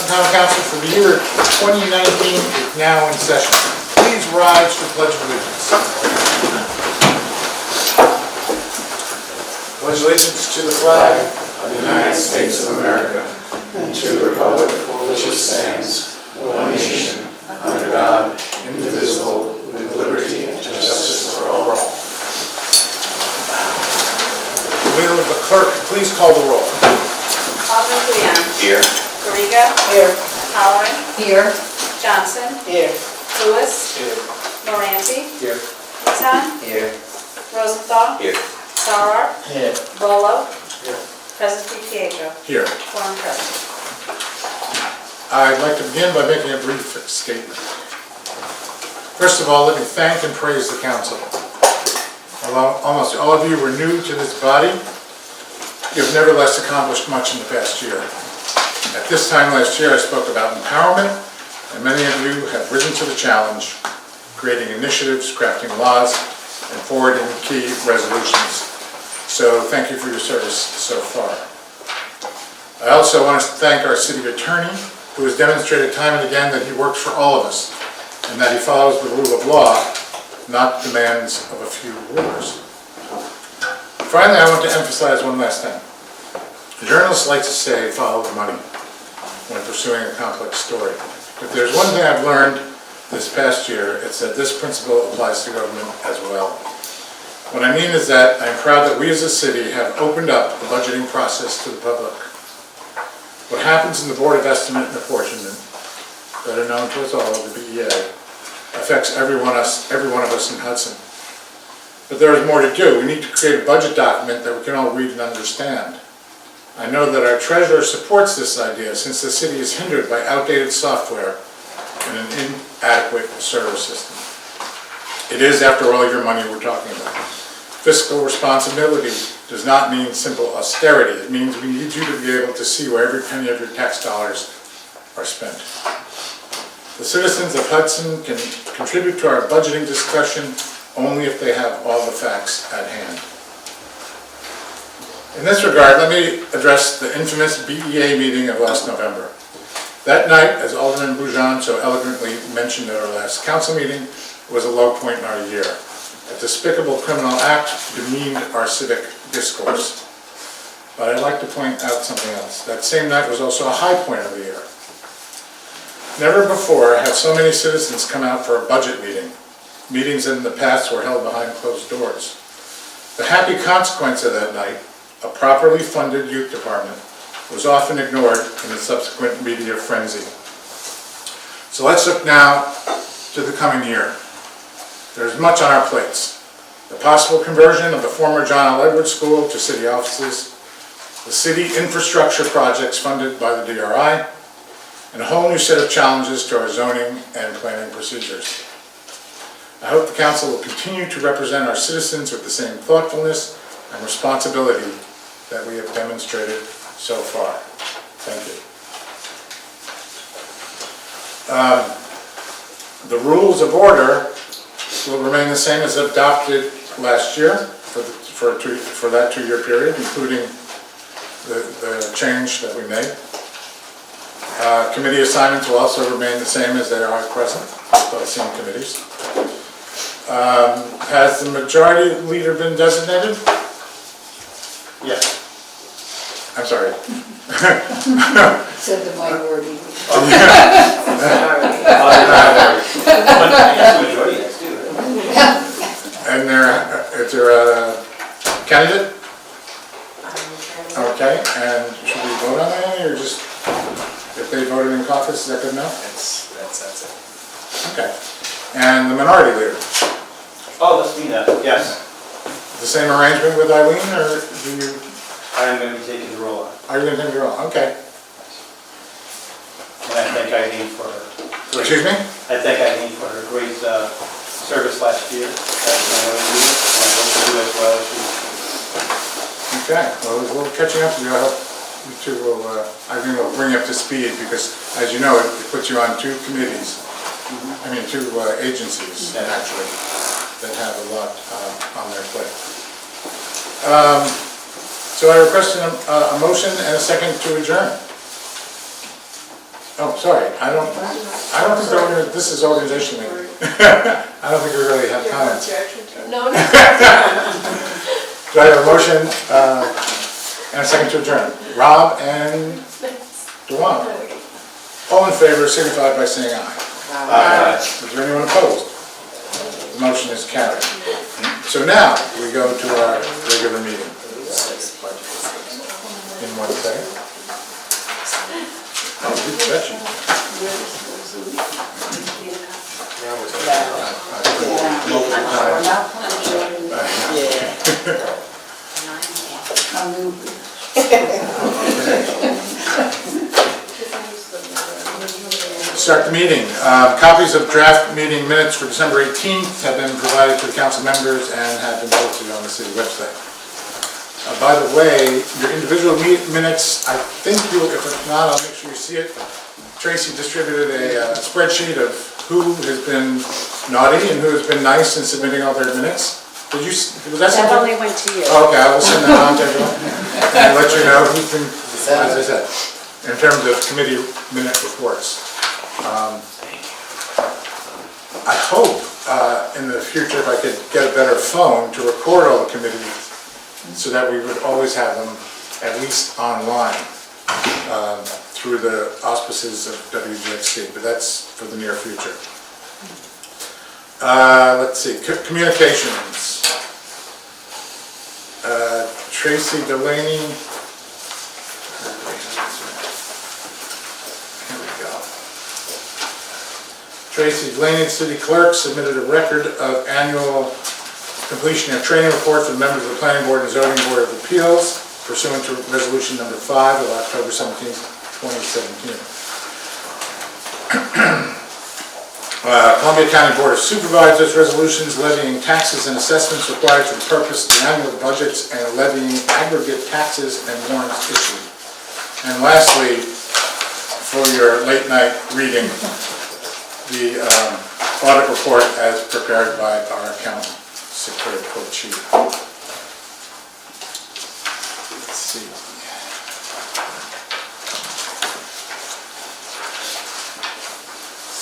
Town Council for the year 2019 is now in session. Please rise for Pledge of Allegiance. Pledge allegiance to the flag of the United States of America and to the republic for which it stands, one nation, under God, indivisible, with liberty and justice for all. Will the clerk please call the roll? Alderman Guian. Here. Garriga. Here. Halloran. Here. Johnson. Here. Lewis. Here. Moranti. Here. Newton. Here. Rosenthal. Here. Sauer. Here. Volo. Here. President Pietro. Here. Quorum present. I'd like to begin by making a brief statement. First of all, let me thank and praise the council. Although almost all of you were new to this body, you've nevertheless accomplished much in the past year. At this time last year, I spoke about empowerment, and many of you have risen to the challenge, creating initiatives, crafting laws, and forwarding key resolutions. So thank you for your service so far. I also want to thank our city attorney, who has demonstrated time and again that he works for all of us, and that he follows the rule of law, not demands of a few rulers. Finally, I want to emphasize one last thing. Journalists like to say, follow the money, when pursuing a complex story. If there's one thing I've learned this past year, it's that this principle applies to government as well. What I mean is that I'm proud that we as a city have opened up the budgeting process to the public. What happens in the Board of Estimate and Apportionment, better known to us all, the BEA, affects every one of us in Hudson. But there is more to do. We need to create a budget document that we can all read and understand. I know that our treasurer supports this idea since the city is hindered by outdated software and an inadequate service system. It is, after all, your money we're talking about. Fiscal responsibility does not mean simple austerity. It means we need you to be able to see where every penny of your tax dollars are spent. The citizens of Hudson can contribute to our budgeting discussion only if they have all the facts at hand. In this regard, let me address the infamous BEA meeting of last November. That night, as Alderman Boujon so eloquently mentioned at our last council meeting, was a low point in our year. A despicable criminal act demeaned our civic discourse. But I'd like to point out something else. That same night was also a high point of the year. Never before have so many citizens come out for a budget meeting. Meetings in the past were held behind closed doors. The happy consequence of that night, a properly funded youth department, was often ignored in the subsequent media frenzy. So let's look now to the coming year. There's much on our plates. The possible conversion of the former John L. Edwards School to city offices, the city infrastructure projects funded by the DRI, and a whole new set of challenges to our zoning and planning procedures. I hope the council will continue to represent our citizens with the same thoughtfulness and responsibility that we have demonstrated so far. Thank you. The rules of order will remain the same as adopted last year for that two-year period, including the change that we made. Committee assignments will also remain the same as they are at present, both same committees. Has the majority leader been designated? Yes. I'm sorry. Said the minority. And is there a candidate? Okay, and should we vote on that, or just, if they voted in caucus, is that good enough? That's it. Okay. And the minority leader? Oh, let's do that, yes. The same arrangement with Eileen, or do you, I am going to be taking the role on. are you going to take your own? Okay. And I thank Eileen for her. Excuse me? I thank Eileen for her great service last year. That's my own news, and I hope to do as well as she. Okay, well, there's a little catching up to do. I hope you two will, Eileen will bring you up to speed, because as you know, it puts you on two committees. I mean, two agencies, actually, that have a lot on their plate. So I request a motion and a second to adjourn. Oh, sorry, I don't think this is organizational meeting. I don't think we really have comments. No, no. Do I have a motion and a second to adjourn? Rob and Dewan. All in favor signify by saying aye. Aye. Is there anyone opposed? The motion is carried. So now we go to our regular meeting. In 1 second. Oh, good question. Start the meeting. Copies of draft meeting minutes for December 18th have been provided to the council members and have been posted on the city website. By the way, your individual minutes, I think you, if it's not, I'll make sure you see it. Tracy distributed a spreadsheet of who has been naughty and who has been nice in submitting all their minutes. Did you, was that something? That only went to you. Oh, okay, I will send that on to everyone and let you know who's been, as I said, in terms of committee minute reports. I hope in the future if I could get a better phone to record all the committees so that we would always have them at least online through the auspices of WGXC, but that's for the near future. Let's see, communications. Tracy Delaney. Here we go. Tracy Delaney, City Clerk, submitted a record of annual completion of training reports for members of the Planning Board and Zoning Board of Appeals pursuant to Resolution Number 5 of October 17, 2017. Columbia County Board of Supervisors resolutions levying taxes and assessments required for the purpose of the annual budgets and levying aggregate taxes and warrants issued. And lastly, for your late night reading, the audit report as prepared by our accountant, Secretary Co-Chief. Let's see.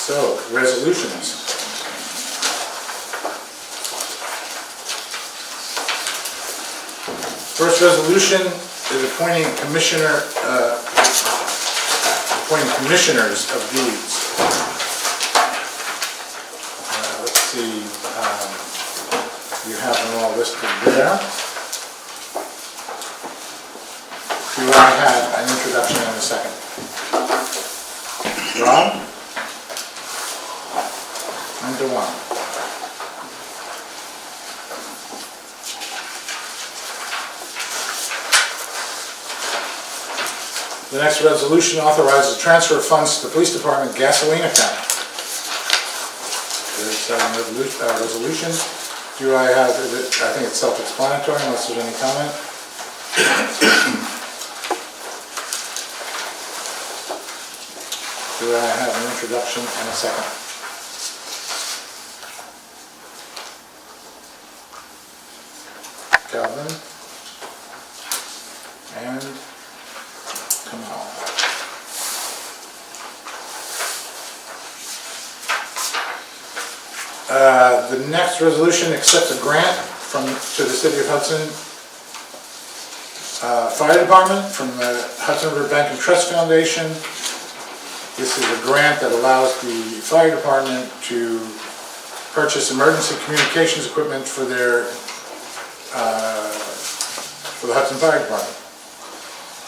So, resolutions. First resolution is appointing commissioners of deeds. Let's see, you have them all listed there. Do I have an introduction in a second? Rob? And Dewan. The next resolution authorizes transfer of funds to the police department gasoline account. There's a resolution. Do I have, I think it's self-explanatory unless there's any comment. Do I have an introduction and a second? Calvin and Kamal. The next resolution accepts a grant to the City of Hudson Fire Department from the Hudson River Bank and Trust Foundation. This is a grant that allows the fire department to purchase emergency communications equipment for their for the Hudson Fire Department.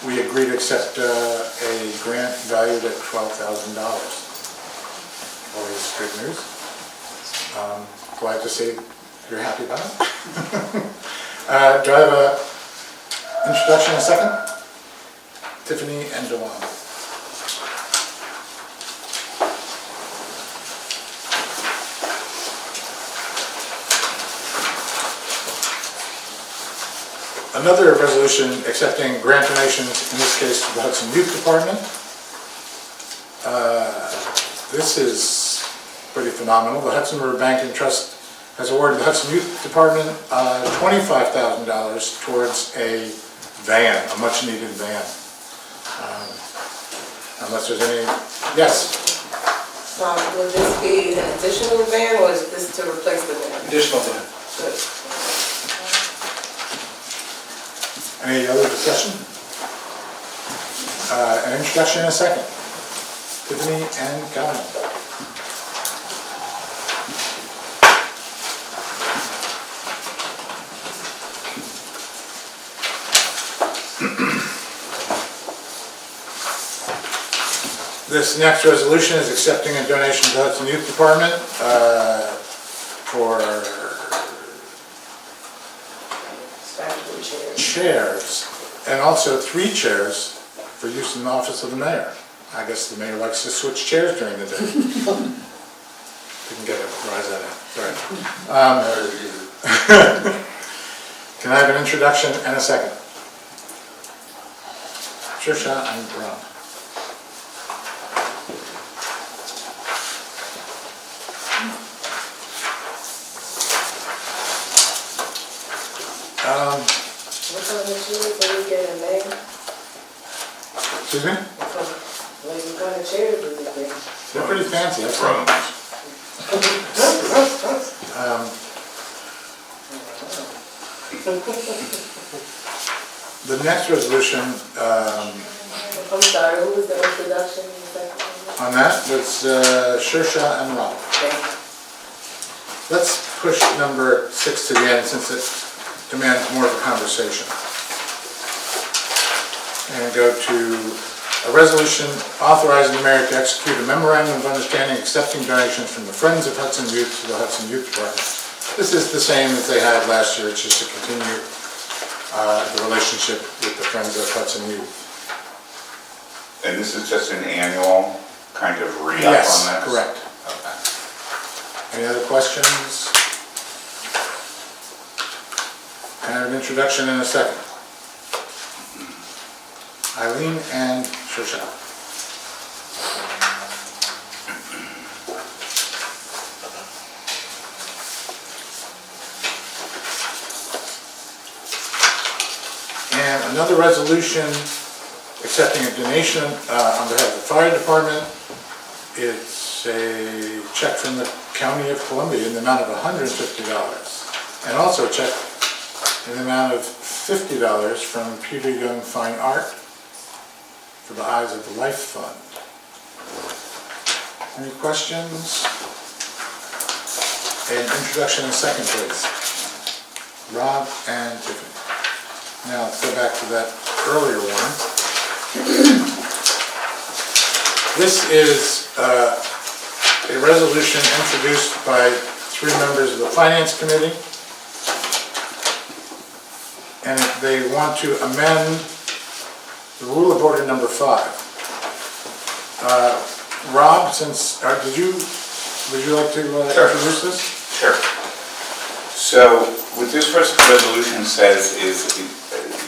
We agreed to accept a grant valued at $12,000. Always good news. Glad to see you're happy about it. Do I have an introduction in a second? Tiffany and Dewan. Another resolution accepting grant donations, in this case to the Hudson Youth Department. This is pretty phenomenal. The Hudson River Bank and Trust has awarded the Hudson Youth Department $25,000 towards a van, a much needed van. Unless there's any, yes, Will this be an additional van or is this to replace the van? Additional van. Good. any other discussion? An introduction and a second. Tiffany and Kyle. This next resolution is accepting a donation to the Hudson Youth Department for Statutory chairs. chairs, and also 3 chairs for use in the office of the mayor. I guess the mayor likes to switch chairs during the day. Didn't get a rise out of that, sorry. Can I have an introduction and a second? Trisha and Ron. What kind of chairs do we get in May? Excuse me? What kind of chairs do we get? They're pretty fancy, that's right. The next resolution I'm sorry, who was the introduction? on that was Shersha and Rob. Let's push number 6 to the end since it demands more of a conversation. And go to a resolution authorizing the mayor to execute a memorandum of understanding accepting donations from the Friends of Hudson Youth to the Hudson Youth Department. This is the same as they had last year, it's just to continue the relationship with the Friends of Hudson Youth. And this is just an annual kind of re-up on this? Yes, correct. Okay. Any other questions? Can I have an introduction and a second? Eileen and Shoshana. And another resolution accepting a donation on behalf of the fire department. It's a check from the County of Columbia in the amount of $150. And also a check in the amount of $50 from Peter Young Fine Art for the Eyes of the Life Fund. Any questions? An introduction and second, please. Rob and Tiffany. Now let's go back to that earlier one. This is a resolution introduced by 3 members of the Finance Committee. And they want to amend the Rule of Order number 5. Rob, since, would you like to introduce this? Sure. So what this first resolution says is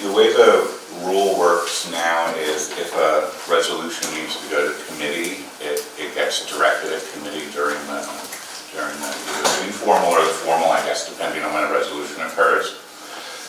the way the rule works now is if a resolution needs to go to committee, it gets directed at committee during the either the informal or the formal, I guess, depending on when a resolution occurs.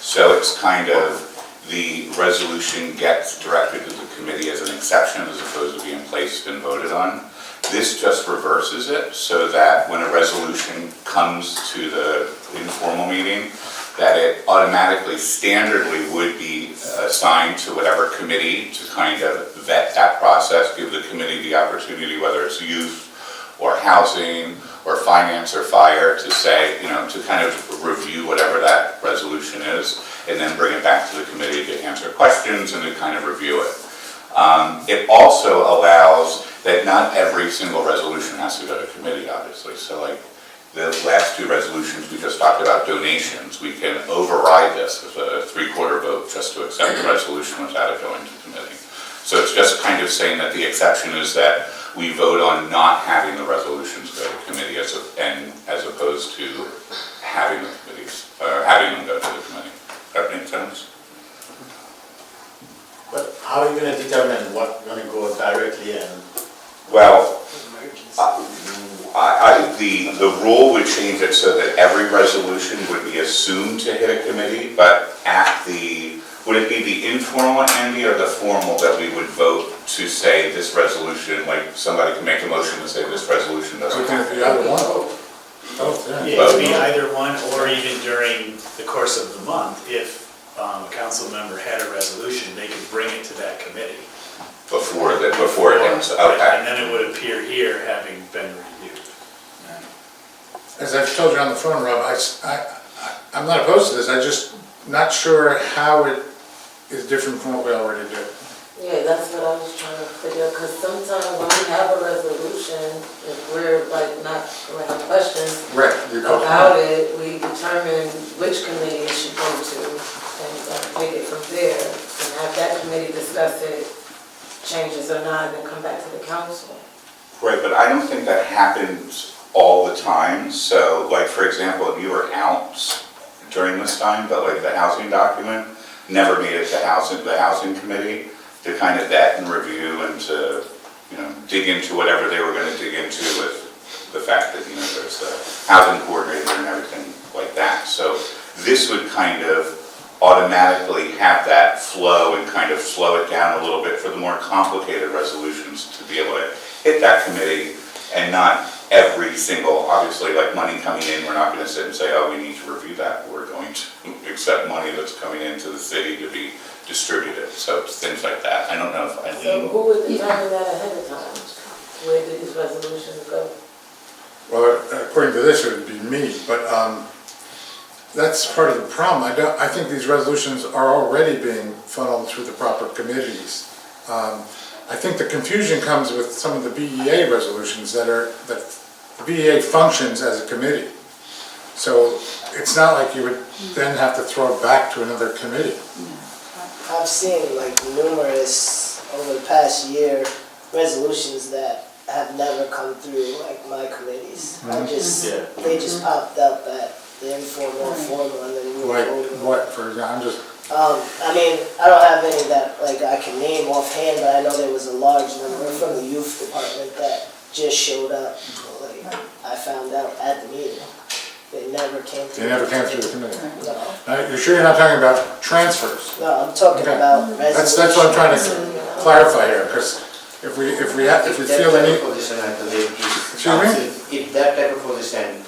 So it's kind of the resolution gets directed to the committee as an exception as opposed to being placed and voted on. This just reverses it so that when a resolution comes to the informal meeting, that it automatically, standardly would be assigned to whatever committee to kind of vet that process, give the committee the opportunity, whether it's youth or housing or finance or fire, to say, to kind of review whatever that resolution is, and then bring it back to the committee to answer questions and to kind of review it. It also allows that not every single resolution has to go to committee, obviously. So like the last 2 resolutions we just talked about donations, we can override this with a 3/4 vote just to accept the resolution without it going to committee. So it's just kind of saying that the exception is that we vote on not having the resolutions go to committee as opposed to having the committees, or having them go to the committee. That makes sense? But how are you going to determine what's going to go directly and? Well, the rule would change it so that every resolution would be assumed to hit a committee, but would it be the informal, Andy, or the formal that we would vote to say this resolution, like somebody can make a motion to say this resolution So doesn't can have it to be either one? Both, yeah. Yeah, it could be either one, or even during the course of the month, if a council member had a resolution, they could bring it to that committee. before it ends, And okay. then it would appear here having been reviewed. As I've told you on the phone, Rob, I'm not opposed to this, I'm just not sure how it is different from what we already do. Yeah, that's what I was trying to figure, because sometimes when we have a resolution, if we're like not going to have questions Right. about it, we determine which committee it should go to and take it from there and have that committee discuss it, changes or not, and then come back to the council. Right, but I don't think that happens all the time. So like, for example, if you were out during this time, but like the housing document never made it to the housing committee to kind of vet and review and to, dig into whatever they were going to dig into with the fact that, there's the housing coordinator and everything like that. So this would kind of automatically have that flow and kind of slow it down a little bit for the more complicated resolutions to be able to hit that committee and not every single, obviously, like money coming in, we're not going to sit and say, oh, we need to review that. We're going to accept money that's coming into the city to be distributed. So things like that. I don't know if I So who would determine that ahead of time? Where do these resolutions go? Well, according to this, it would be me, but that's part of the problem. I think these resolutions are already being funneled through the proper committees. I think the confusion comes with some of the BEA resolutions that the BEA functions as a committee. So it's not like you would then have to throw it back to another committee. I've seen like numerous over the past year resolutions that have never come through like my committees. They just popped up at the informal, formal, and then we were Like voting. what, for example? I mean, I don't have any that like I can name offhand, but I know there was a large number from the youth department that just showed up. Like I found out at the meeting. They never came through. They never came through the committee. No, You're sure you're not talking about transfers? no, I'm talking Okay. about resolutions. That's what I'm trying to clarify here, because if we feel any, Position, I believe, Excuse me? if that type of position,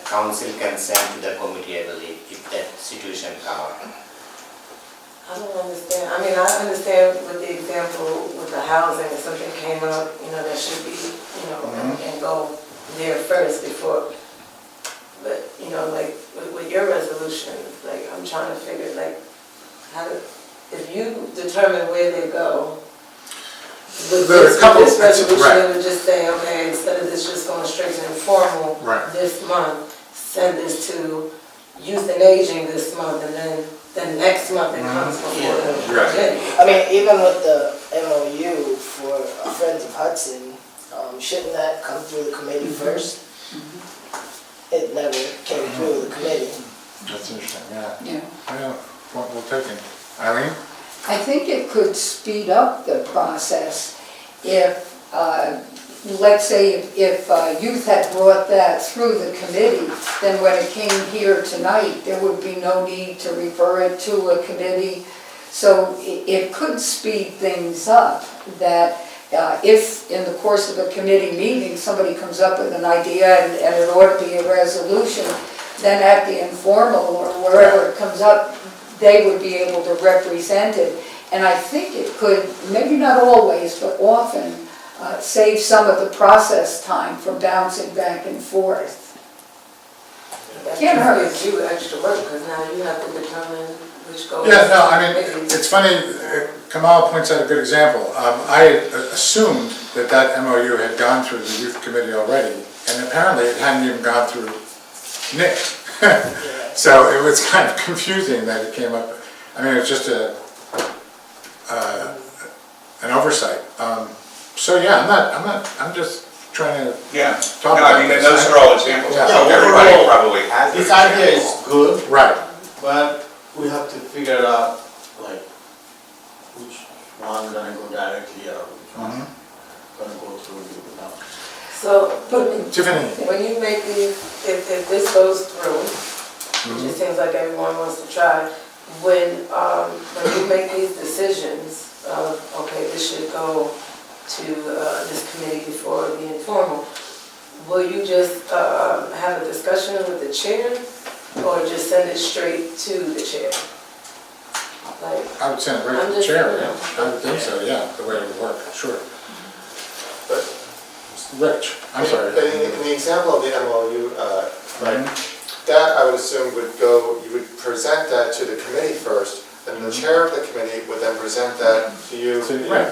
council can send to the committee, I believe, if that situation come up. I don't understand. I mean, I understand with the example with the housing, if something came up, that should be, and go there first before. But, like with your resolutions, like I'm trying to figure, like, if you determine where they go, with There are a this couple- resolution, right. it would just say, okay, instead of this just going straight to informal Right. this month, send this to youth and aging this month, and then next month it comes before the Right. committee. I mean, even with the MOU for Friends of Hudson, shouldn't that come through the committee first? It never came through the committee. that's interesting, yeah. Yeah. Yeah, point well taken. Eileen? I think it could speed up the process if, let's say, if youth had brought that through the committee, then when it came here tonight, there would be no need to refer it to a committee. So it could speed things up, that if in the course of a committee meeting, somebody comes up with an idea and it ought to be a resolution, then at the informal or wherever it comes up, they would be able to represent it. And I think it could, maybe not always, but often, save some of the process time from bouncing back and forth. That Can't hurt. gives you extra work, because now you have to determine which goes. Yeah, no, I mean, it's funny, Kamal points out a good example. I assumed that MOU had gone through the youth committee already, and apparently it hadn't even gone through Nick. So it was kind of confusing that it came up. I mean, it's just an oversight. So yeah, I'm just trying to Yeah. talk No, about I mean, this. those are all examples. Yeah. Everybody overall, probably has This those idea is examples. good, Right. but we have to figure out, like, which one gonna go directly or which one gonna go through you now. So, Tiffany? when you make these, if this goes through, which it seems like everyone wants to try, when you make these decisions of, okay, this should go go to this committee before the informal, will you just have a discussion with the chair or just send it straight to the chair? Like, I would send it right I'm to the just- chair, yeah. I would think so, yeah, the way it would work, sure. But Rich, I'm sorry. But in the example of the MOU, right, Mhm. that I would assume would go, you would present that to the committee first, then the chair of the committee would then present that to you. Right,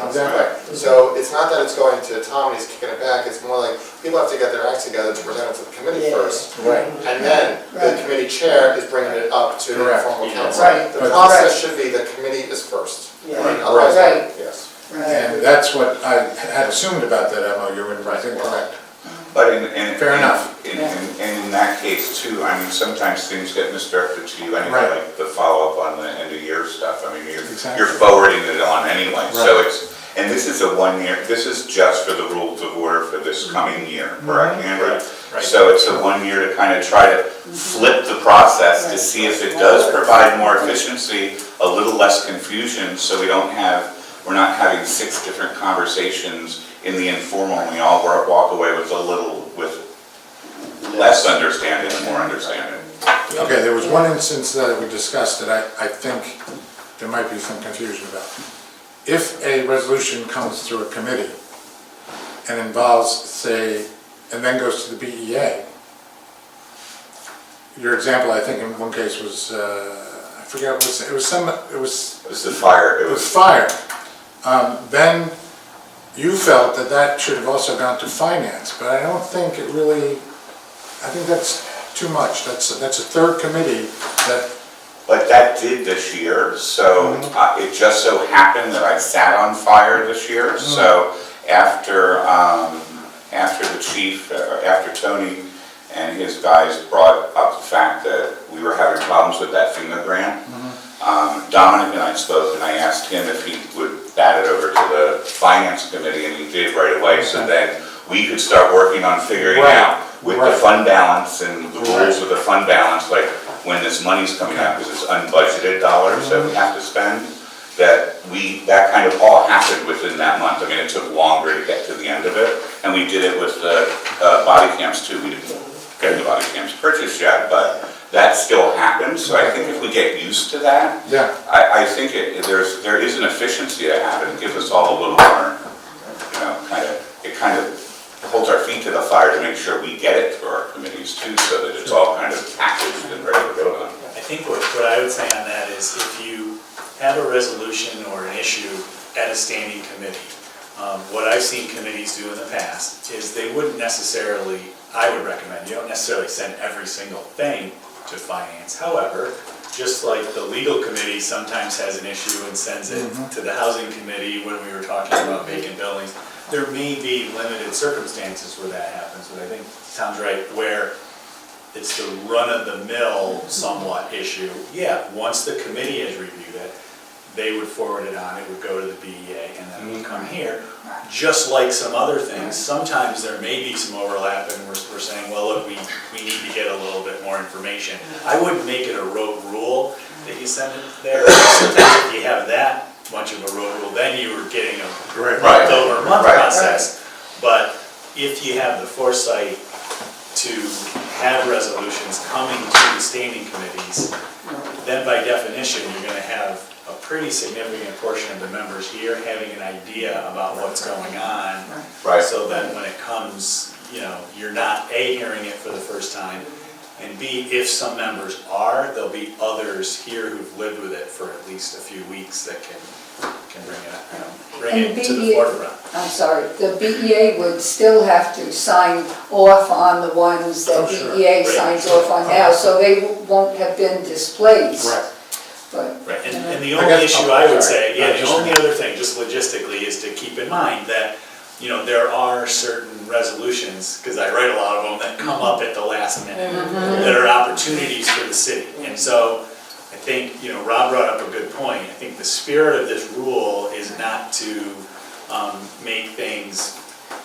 exactly. Right. So it's not that it's going to Tom and he's kicking it back, it's more like people have to get their acts together to present it to the committee Yeah. first. Right. And then the Right. committee chair is bringing it up to the Correct. informal council. Right. The process should be the committee is first. Yeah. Right. Otherwise, Right. yes. And that's what I had assumed about that MOU, and I think correct. But in. Fair enough. And in that case too, I mean, sometimes things get misdirected to you anyway, Right. like the follow-up on the end of year stuff. I mean, Exactly. you're forwarding it on anyway. So Right. and this is a 1 year, this is just for the rules of order for this coming year, correct, Andrew? Right. So it's a 1 year to kind of try to flip the process to see if it does provide more efficiency, a little less confusion, so we're not having 6 different conversations in the informal, and we all walk away with less understanding and more understanding. Okay, there was one instance that we discussed that I think there might be some confusion about. If a resolution comes through a committee and involves, say, and then goes to the BEA, your example, I think in one case was, I forget what it was It was the fire, it was fire. Then you felt that that should have also gone to finance, but I don't think it really, I think that's too much. That's a third committee that, But that did this year, so it just so happened that I sat on fire this year. So after the chief, after Tony and his guys brought up the fact that we were having problems with that FEMA grant, Dominic and I spoke, and I asked him if he would bat it over to the finance committee, and he did right away. So then we could start working on figuring out with the fund balance and the rules of the fund balance, like when this money's coming out, because it's unbudgeted dollars that we have to spend, that kind of all happened within that month. I mean, it took longer to get to the end of it, and we did it with the body cams too. We didn't get the body cams purchased yet, but that still happens. So I think if we get used to that, yeah, I think there is an efficiency to have it. It gives us all a little more, it kind of holds our feet to the fire to make sure we get it through our committees too, so that it's all kind of packaged and ready to go on. I think what I would say on that is if you have a resolution or an issue at a standing committee, what I've seen committees do in the past is they wouldn't necessarily, I would recommend, you don't necessarily send every single thing to finance. However, just like the legal committee sometimes has an issue and sends it to the housing committee when we were talking about vacant buildings, there may be limited circumstances where that happens, but I think Tom's right, where it's the run-of-the-mill somewhat issue. Yeah, once the committee has reviewed it, they would forward it on, it would go to the BEA, and then it would come here. Just like some other things, sometimes there may be some overlap, and we're saying, well, look, we need to get a little bit more information. I wouldn't make it a rote rule that you send it there. Sometimes if you have that much of a road rule, then you were getting a month over month process. But if you have the foresight to have resolutions coming to the standing committees, then by definition, you're gonna have a pretty significant portion of the members here having an idea about what's going on. Right. So that when it comes, you're not A, hearing it for the first time, and B, if some members are, there'll be others here who've lived with it for at least a few weeks that can bring it to the forefront. I'm sorry, the BEA would still have to sign off on the ones that BEA signs off on now, so they won't have been displaced. right. But, Right, and the only issue I would say, the only other thing, just logistically, is to keep in mind that, there are certain resolutions, because I write a lot of them, that come up at the last minute, that are opportunities for the city. And so, I think, Rob brought up a good point. I think the spirit of this rule is not to make things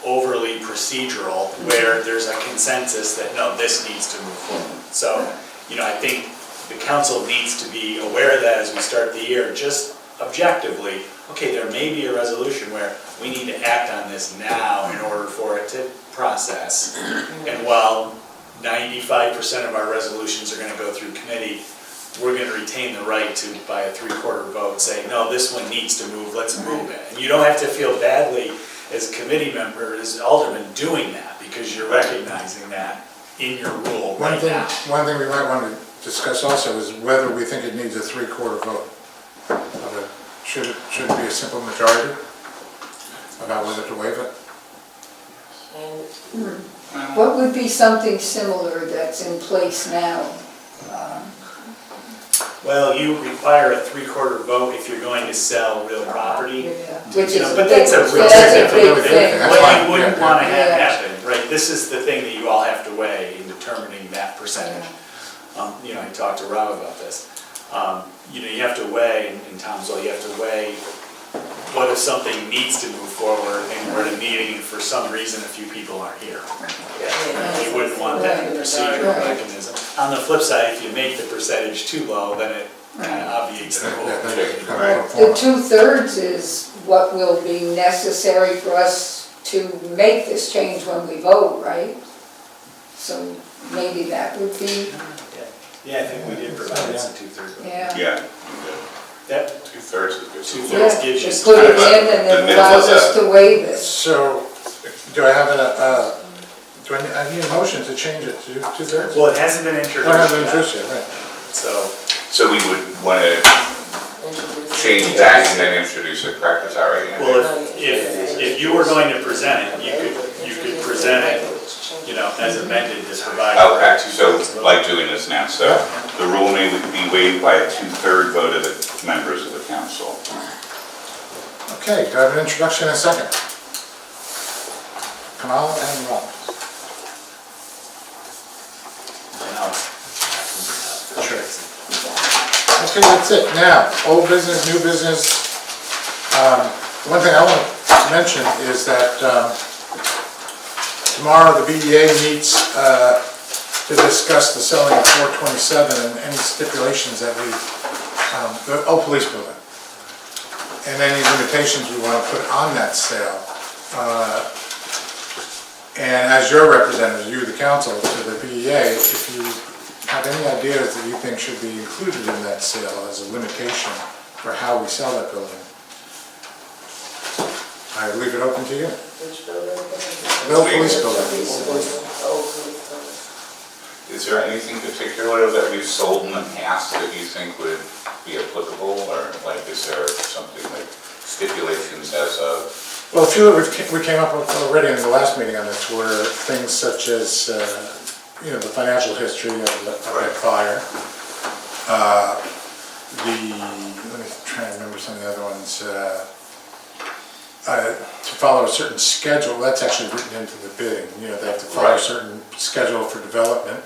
overly procedural, where there's a consensus that, no, this needs to move forward. So, I think the council needs to be aware of that as we start the year. Just objectively, okay, there may be a resolution where we need to act on this now in order for it to process. And while 95% of our resolutions are gonna go through committee, we're gonna retain the right to, by a 3/4 vote, say, no, this one needs to move, let's move it. And you don't have to feel badly as a committee member, as alderman, doing that, because you're recognizing that in your rule right now. One thing we might want to discuss also is whether we think it needs a 3/4 vote. Should it be a simple majority about whether to waive it? What would be something similar that's in place now? Well, you require a 3/4 vote if you're going to sell real property. Which You know, is, but that's a real that's a really big big thing. thing. That's What fine, you wouldn't yeah. want to have Yeah. happen, right? This is the thing that you all have to weigh in determining that percentage. You know, I talked to Rob about this. You know, you have to weigh, in Townsville, you have to weigh what if something needs to move forward and we're at a meeting and for some reason a few people aren't here. You wouldn't want that in the procedural Right. mechanism. On the flip side, if you make the percentage too low, then it kind of obviates the rule. Yeah, then it's kind of Right. pro The forma. 2/3 is what will be necessary for us to make this change when we vote, right? So maybe that would be, Yeah, I think we did provide some 2/3. yeah. Yeah, That 2/3 is good. 2/3 gives you Just some put it kind of in and the it middle allows of us the- to waive it. So, do I have I need a motion to change it to 2/3? Well, it hasn't been introduced Oh, I haven't yet, introduced yet, right. so, So we would want to change that and then introduce it, correct? Is that right? Andy? well, if you were going to present it, you could present it, you know, as amended to provide. Okay, so like doing this now, so the rule may be waived by a 2/3 vote of the members of the council. Okay, do I have an introduction and a second? Kamal and Rob. Okay, that's it. Now, old business, new business. One thing I want to mention is that tomorrow the BEA meets to discuss the selling of 427 and any stipulations that we, the old police building, and any limitations we want to put on that sale. And as your representative, you, the council, to the BEA, if you have any ideas that you think should be included in that sale as a limitation for how we sell that building, I leave it open to you. Which building? The old police building. Is there anything particular that we've sold in the past that you think would be applicable, or like is there something like stipulations as of? Well, a few that we came up with already in the last meeting on this were things such as, you know, the financial history of that fire. Let me try and remember some of the other ones. To follow a certain schedule, that's actually written into the bidding. You know, they have to follow a Right. certain schedule for development.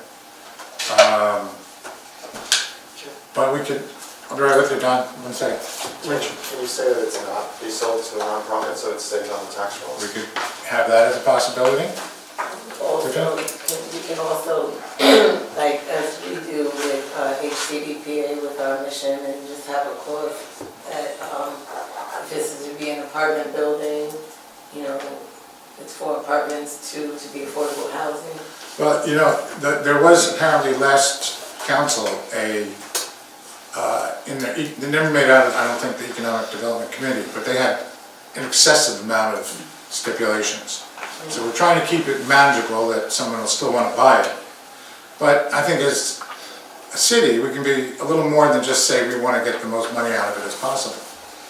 But we could, I'll be right with you, Don, 1 second. Rich, Can you say that it's not, be sold to a nonprofit so it stays on the tax rolls? we could have that as a possibility. Also, you can also, like as we do with HCDPA with our mission, and just have a clause that if this is to be an apartment building, you know, it's for apartments to be affordable housing. Well, you know, there was apparently last council they never made out, I don't think, the Economic Development Committee, but they had an excessive amount of stipulations. So we're trying to keep it manageable that someone will still want to buy it. But I think as a city, we can be a little more than just say we want to get the most money out of it as possible.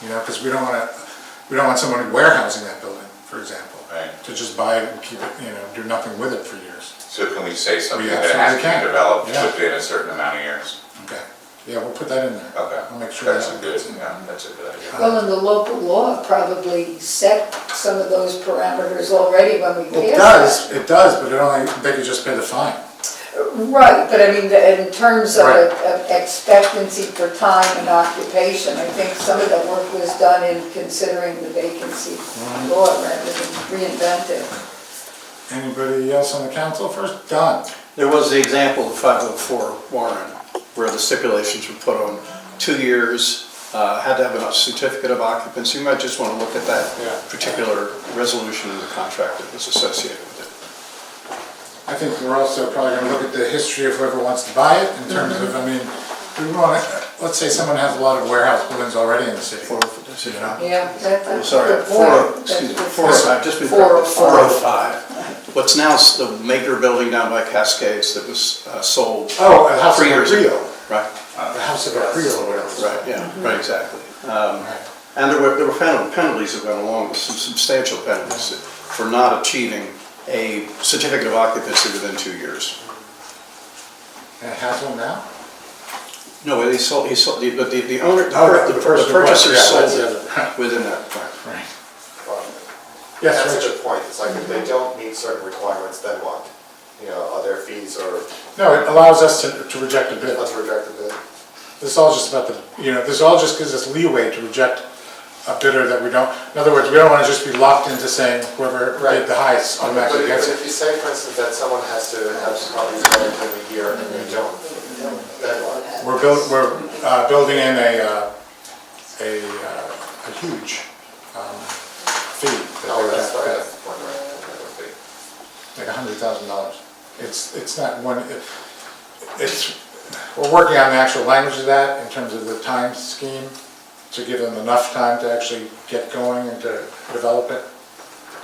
You know, because we don't want someone warehousing that building, for example. Right. To just buy it and keep it, you know, do nothing with it for years. So can we say something We that has to absolutely can. be developed Yeah. within a certain amount of years? Okay. Yeah, we'll put that in there. Okay. I'll make sure That's that a good, yeah, that's a good idea. Well, and the local law probably set some of those parameters already when we passed It does, but they could just pay the fine. Right, but I mean, in terms of Right. of expectancy for time and occupation, I think some of the work was done in considering the vacancy law rather than reinvent it. Anybody else on the council first? Don? There was the example of 504 Warren, where the stipulations were put on 2 years had to have a certificate of occupancy. You might just want to look at that particular resolution and the contract that was associated with it. I think we're also probably gonna look at the history of whoever wants to buy it in terms of, I mean, we want to, let's say someone has a lot of warehouse buildings already in the city. You know? Yeah, that's a Sorry, good point. excuse me, 405, just before 405. What's now the Maker building down by Cascades that was sold Oh, the House of 3 years ago. Rio. Right, The House of Rio or whatever. right, yeah, right, exactly. And there were penalties that went along with some substantial penalties for not achieving a certificate of occupancy within 2 years. And it has one now? No, he sold, but the owner, Oh, the person who purchaser bought it, sold yeah, it that's within that time. Right. Yes, Yes, that's a Rich. good point. It's like if they don't meet certain requirements, then what? You know, are there fees or No, it allows us to reject a bid. let's reject the bid? This is all just about the, you know, this all just gives us leeway to reject a bidder that we don't, in other words, we don't want to just be locked into saying whoever bid the highest automatically But gets if it. you say, for instance, that someone has to have some properties ready within a year and they don't, then what? We're building in a huge fee. that Oh, they that's have to right, pay. that's the point, right? Like $100,000. It's not one, we're working on the actual language of that in terms of the time scheme to give them enough time to actually get going and to develop it.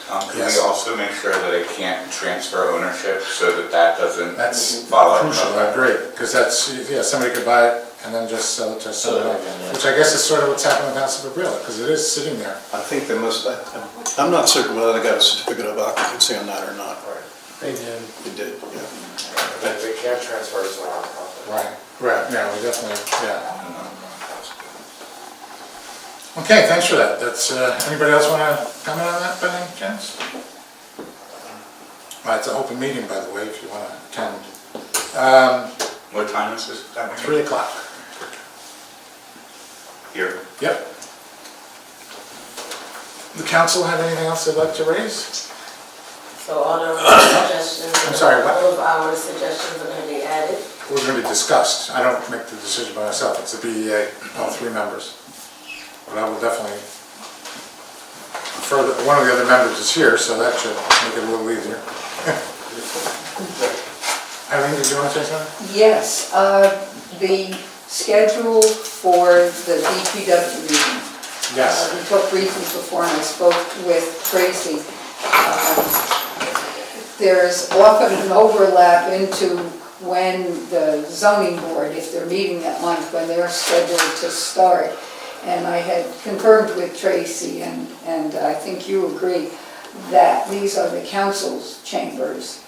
Can Yes. we also make sure that they can't transfer ownership so that that doesn't That's follow? crucial, I agree, because that's, yeah, somebody could buy it and then just sell it to someone else. Which I guess is sort of what's happening with House of Gabriela, because it is sitting there. I think they must, I'm not certain whether they got a certificate of occupancy on that or not. They did. They did, yeah. They can't transfer it to a nonprofit. Right, yeah, we definitely, yeah. Okay, thanks for that. That's, anybody else want to comment on that by any chance? Well, it's an open meeting, by the way, if you want to attend. What time is this? 3 o'clock. Here. Yep. The council have anything else they'd like to raise? So all of our suggestions. I'm sorry, what? All of our suggestions are gonna be added. We're going to be discussed. I don't make the decision by myself. It's the BEA, all 3 members. But I will definitely, further, one of the other members is here, so that should make it a little easier. Eileen, did you want to say something? Yes, the schedule for the DPW meeting. Yes. We talked briefly before and I spoke with Tracy. There's often an overlap into when the zoning board, if they're meeting that month, when they're scheduled to start. And I had confirmed with Tracy, and I think you agree, that these are the council's chambers.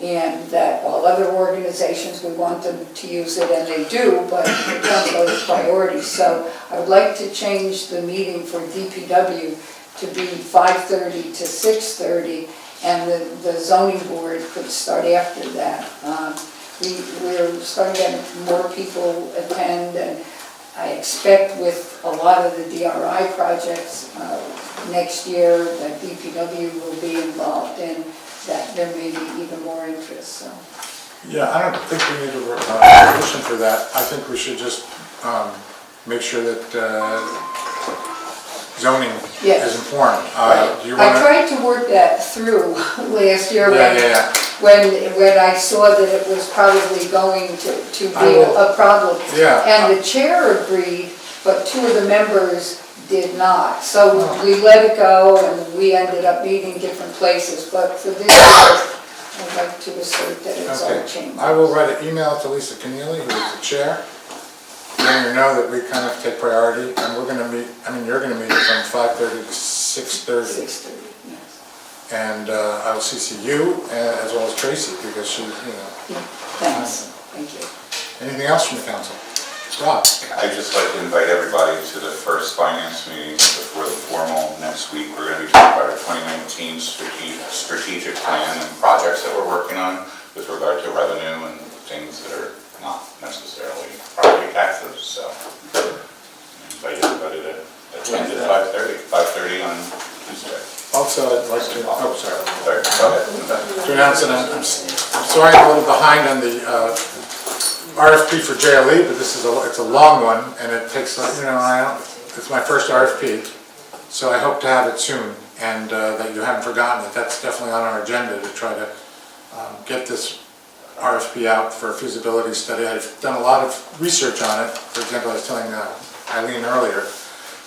And that while other organizations, we want them to use it, and they do, but it comes with priorities. So I would like to change the meeting for DPW to be 5:30 to 6:30, and the zoning board could start after that. We're starting to get more people attend, and I expect with a lot of the DRI projects next year that DPW will be involved in, that there may be even more interest, so. Yeah, I don't think we need a resolution for that. I think we should just make sure that zoning Yes. is informed. Do you I want to? tried to work that through last year Yeah. when I saw that it was probably going to I be will- a problem. Yeah. And the chair agreed, but 2 of the members did not. So we let it go and we ended up meeting different places. But for this year, I'd like to assert that it's all Okay. changed. I will write an email to Lisa Keneally, who is the chair, letting her know that we kind of take priority, and we're going to meet, I mean, you're going to meet from 5:30 to 6:30. 6:30, yes. And I will CC you as well as Tracy, because she, you know. Yeah, thanks, thank you. Anything else from the council? Rob? I'd just like to invite everybody to the first finance meeting before the formal next week. We're going to be talking about our 2019 strategic plan and projects that we're working on with regard to revenue and things that are not necessarily property taxes, so I invite everybody to attend at 5:30 on Tuesday. Also, I'd like to, oh, sorry. Sorry, go ahead. To announce that I'm sorry I'm a little behind on the RFP for JLE, but it's a long one, and it takes, it's my first RFP, so I hope to have it soon, and that you haven't forgotten it. That's definitely on our agenda to try to get this RFP out for a feasibility study. I've done a lot of research on it. For example, I was telling Eileen earlier,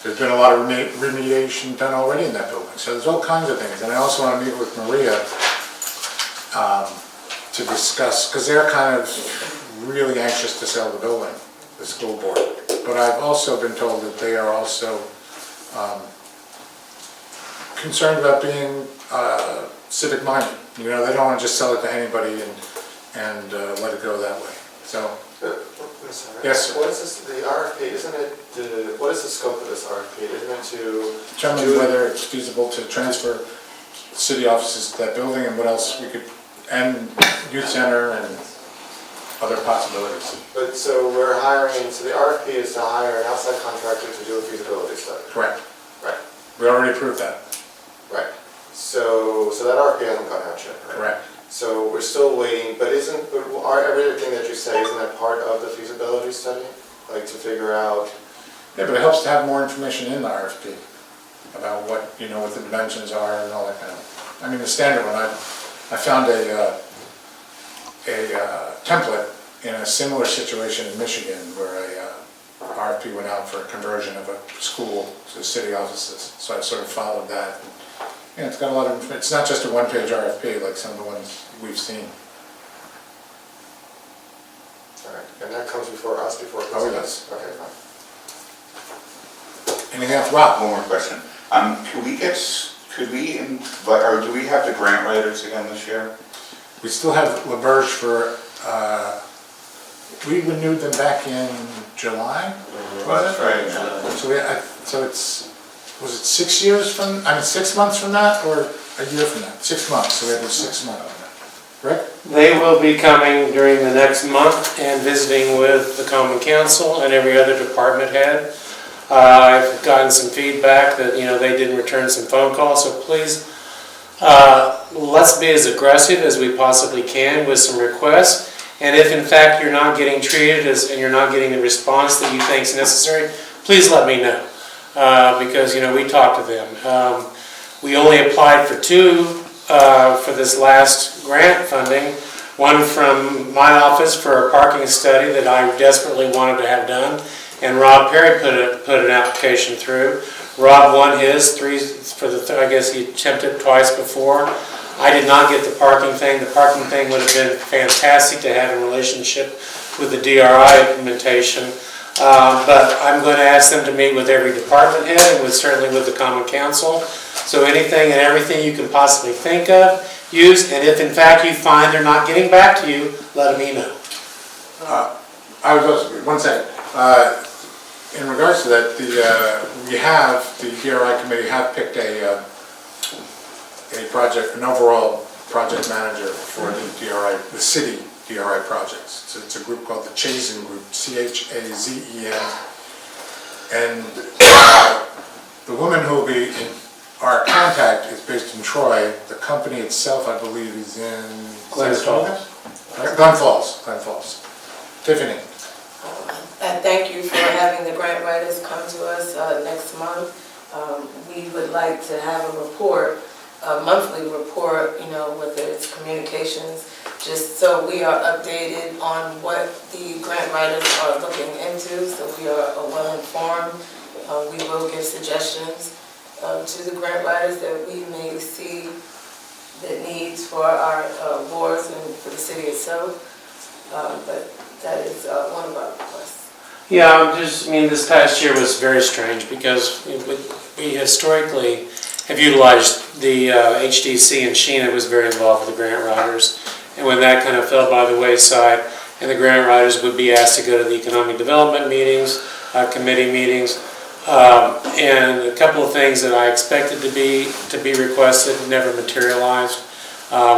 there's been a lot of remediation done already in that building, so there's all kinds of things. And I also want to meet with Maria to discuss, because they're kind of really anxious to sell the building, the school board. But I've also been told that they are also concerned about being civic minded. They don't want to just sell it to anybody and let it go that way. So, yes, sir. What is this, the RFP, what is the scope of this RFP? Isn't it to determine whether it's feasible to transfer city offices to that building and what else we could, and youth center and other possibilities. But so we're hiring, so the RFP is to hire an outside contractor to do a feasibility study? Correct. Right. We already approved that. Right. So that RFP hasn't gone out yet, right? Correct. So we're still waiting, but everything that you say, isn't that part of the feasibility study? Like to figure out? Yeah, but it helps to have more information in the RFP about what, what the dimensions are and all that kind of. I mean, the standard one, I found a template in a similar situation in Michigan where a RFP went out for a conversion of a school to city offices. So I sort of followed that. And it's got a lot of, it's not just a one-page RFP like some of the ones we've seen. All right, and that comes before us, before it goes Oh, to yes. us? Okay, fine. Anything else, Rob? One more question. Could we invite, or do we have the grant writers again this year? We still have LaBerge for, we renewed them back in July? That's right. So was it 6 years from, 6 months from that, or a year from that? 6 months, so we have a 6 month on that. Rick? They will be coming during the next month and visiting with the Common Council and every other department head. I've gotten some feedback that, they didn't return some phone calls, so please, let's be as aggressive as we possibly can with some requests. And if in fact you're not getting treated and you're not getting the response that you think is necessary, please let me know. Because, we talked to them. We only applied for 2 for this last grant funding. One from my office for a parking study that I desperately wanted to have done. And Rob Perry put an application through. Rob won his, I guess he attempted twice before. I did not get the parking thing. The parking thing would have been fantastic to have in relationship with the DRI implementation. But I'm going to ask them to meet with every department head and certainly with the Common Council. So anything and everything you can possibly think of, use. And if in fact you find they're not getting back to you, let me know. I was also, one second. In regards to that, the DRI committee have picked a project, an overall project manager for the DRI, the city DRI projects. So it's a group called the Chazen Group, CHAZEN. And the woman who will be our contact is based in Troy. The company itself, I believe, is in Glen Falls. Tiffany. And thank you for having the grant writers come to us next month. We would like to have a report, a monthly report, whether it's communications, just so we are updated on what the grant writers are looking into, so we are well informed. We will give suggestions to the grant writers that we may see the needs for our boards and for the city itself. But that is one of our requests. Yeah, this past year was very strange because we historically have utilized the HDC, and Sheena was very involved with the grant writers. And when that kind of fell by the wayside, and the grant writers would be asked to go to the economic development meetings, committee meetings, and a couple of things that I expected to be requested never materialized,